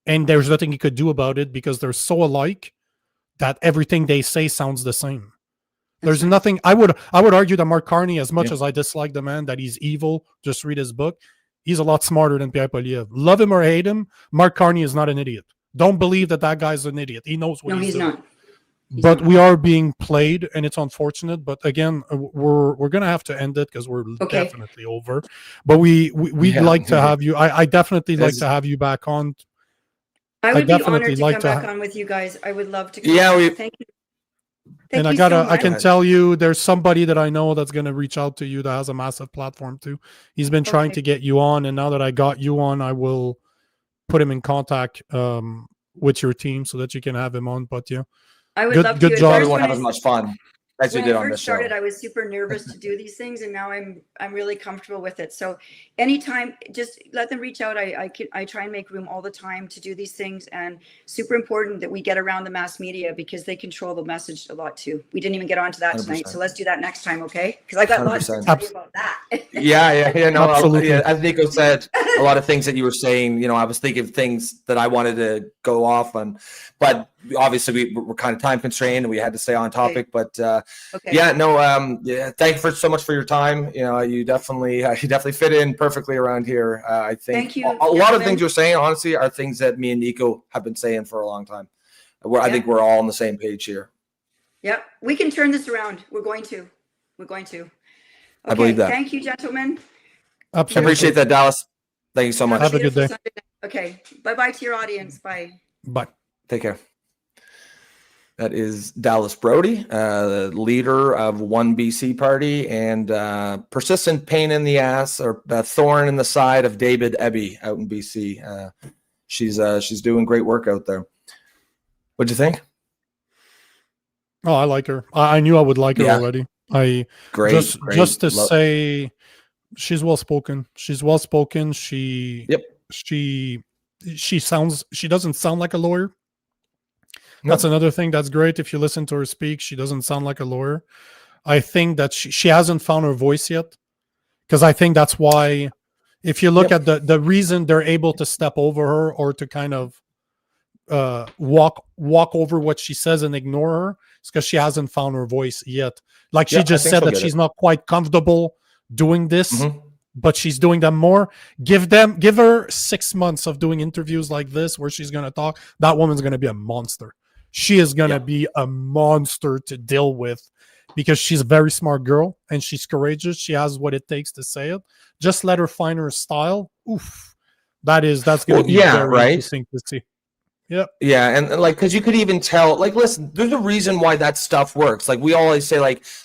and there's nothing he could do about it because they're so alike that everything they say sounds the same. There's nothing. I would argue that Mark Carney, as much as I dislike the man, that he's evil. Just read his book. He's a lot smarter than Pierre Poilievre. Love him or hate him, Mark Carney is not an idiot. Don't believe that guy's an idiot. He knows what he's doing. Not. But we are being played, and it's unfortunate. But again, we're gonna have to end it because we're definitely over. But we'd like to have you. I definitely like to have you back on. I would be honored to come back on with you guys. I would love to come on. Thank you. And I can tell you there's somebody that I know that's going to reach out to you that has a massive platform too. He's been trying to get you on, and now that I got you on, I will put him in contact with your team so that you can have him on. But yeah, I would love to. Good job. We won't have as much fun as we did on this show. When I first started, I was super nervous to do these things, and now I'm really comfortable with it. So anytime, just let them reach out. I try and make room all the time to do these things, and super important that we get around the mass media because they control the message a lot too. We didn't even get onto that 100%. Tonight, so let's do that next time, okay? Because I got 100%. lots to tell you about that. No, absolutely. As Nico said, a lot of things that you were saying, I was thinking of things that I wanted to go off on, but obviously we're kind of time constrained and we had to stay on topic. But thank you so much for your time. You definitely fit in perfectly around here. I think thank you. A lot of things you're saying, honestly, are things that me and Nico have been saying for a long time. I think we're all on the same page here. Yep, we can turn this around. We're going to. Okay, I believe that. Thank you, gentlemen. Absolutely. I appreciate that, Dallas. Thank you so much. Have a good day. Okay, bye-bye to your audience. Bye. Bye. Take care. That is Dallas Brodie, the leader of OneBC party and persistent pain in the ass or thorn in the side of David Eby out in BC. She's doing great work out there. What'd you think? Oh, I like her. I knew I would like her already. Great. Just to say, she's well spoken. She's well spoken. She doesn't sound like a lawyer. That's another thing that's great. If you listen to her speak, she doesn't sound like a lawyer. I think that she hasn't found her voice yet, because I think that's why, if you look at the reason they're able to step over her or to kind of walk over what she says and ignore her, it's because she hasn't found her voice yet. Like she just said that she's not quite comfortable doing this, but she's doing them more. Give her 6 months of doing interviews like this where she's going to talk. That woman's going to be a monster. She is going to be a monster to deal with because she's a very smart girl and she's courageous. She has what it takes to say it. Just let her find her style. Oof. That's going to be very interesting to see. Yeah. Yeah. And because you could even tell, listen, there's a reason why that stuff works. We always say,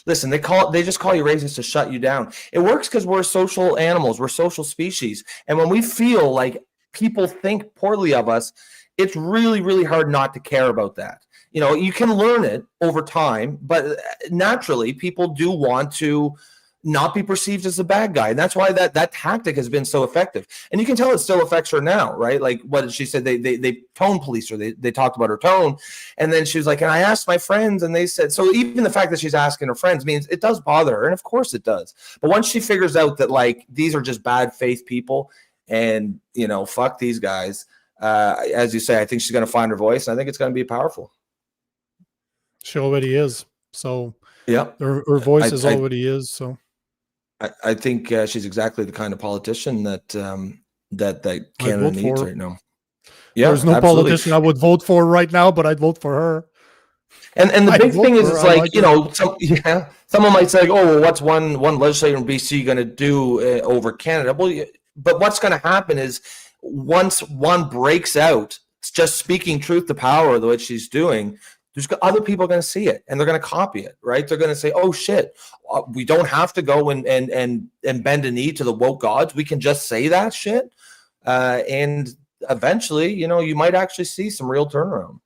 listen, they just call you racist to shut you down. It works because we're social animals. We're social species. And when we feel like people think poorly of us, it's really, really hard not to care about that. You can learn it over time, but naturally people do want to not be perceived as a bad guy. And that's why that tactic has been so effective. And you can tell it still affects her now, right? Like what did she say? They tone police her. They talked about her tone. And then she was like, and I asked my friends and they said, so even the fact that she's asking her friends means it does bother her. And of course it does. But once she figures out that these are just bad faith people and, fuck these guys, as you say, I think she's going to find her voice. And I think it's going to be powerful. She already is. So yeah, her voice already is. So I think she's exactly the kind of politician that Canada needs right now. Yeah, there's no politician I would vote for right now, but I'd vote for her. And the big thing is, someone might say, oh, well, what's one legislator in BC going to do over Canada? Well, but what's going to happen is once one breaks out, just speaking truth to power the way she's doing, there's other people going to see it and they're going to copy it, right? They're going to say, oh shit, we don't have to go and bend a knee to the woke gods. We can just say that shit. And eventually, you might actually see some real turnaround.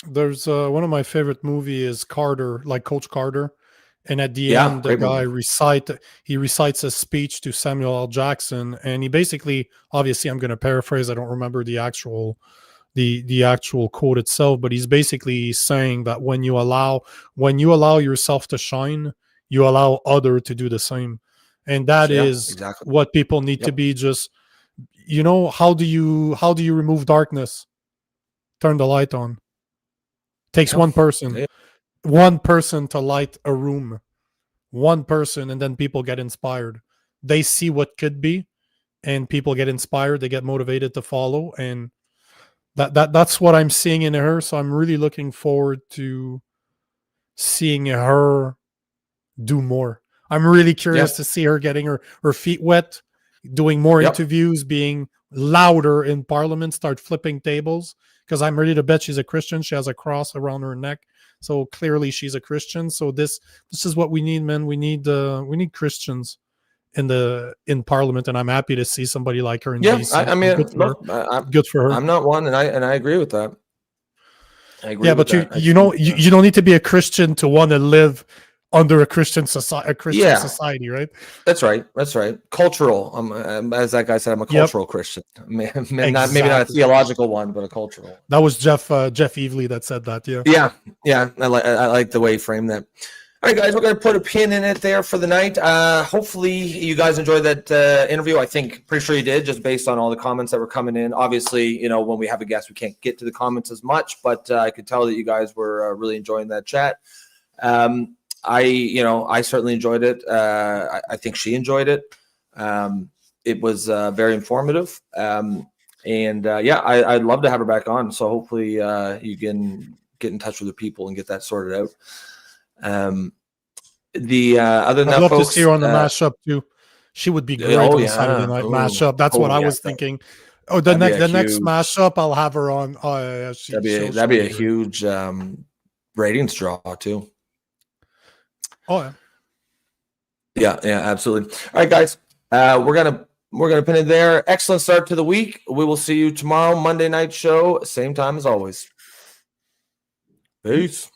There's one of my favorite movies is Carter, like Coach Carter. And at the end, the guy recites a speech to Samuel L. Jackson. And he basically, obviously, I'm going to paraphrase. I don't remember the actual quote itself, but he's basically saying that when you allow yourself to shine, you allow other to do the same. And that is exactly what people need to be. Just, you know, how do you remove darkness? Turn the light on. Takes one person. One person to light a room. One person, and then people get inspired. They see what could be, and people get inspired. They get motivated to follow, and that's what I'm seeing in her. So I'm really looking forward to seeing her do more. I'm really curious to see her getting her feet wet, doing more interviews, being louder in Parliament, start flipping tables, because I'm ready to bet she's a Christian. She has a cross around her neck, so clearly she's a Christian. So this is what we need, man. We need Christians in Parliament, and I'm happy to see somebody like her in BC. I mean, good for her. I'm not one, and I agree with that. I agree. Yeah, but you don't need to be a Christian to want to live under a Christian society, right? That's right. Cultural. As that guy said, I'm a cultural Christian. Maybe not a theological one, but a cultural. That was Jeff Evely that said that. Yeah. I like the way he framed that. All right, guys, we're going to put a pin in it there for the night. Hopefully, you guys enjoyed that interview. I think, pretty sure you did, just based on all the comments that were coming in. Obviously, you know, when we have a guest, we can't get to the comments as much, but I could tell that you guys were really enjoying that chat. I certainly enjoyed it. I think she enjoyed it. It was very informative. I'd love to have her back on. So hopefully you can get in touch with the people and get that sorted out. Other than I'd that, love folks, to see her on the mashup too. She would be great on the Saturday night mashup. That's what I was thinking. Oh, the next mashup, I'll have her on. Oh, yeah, that'd be a huge ratings draw too. Oh yeah, absolutely. All right, guys, we're gonna pin it there. Excellent start to the week. We will see you tomorrow, Monday night show, same time as always. Peace.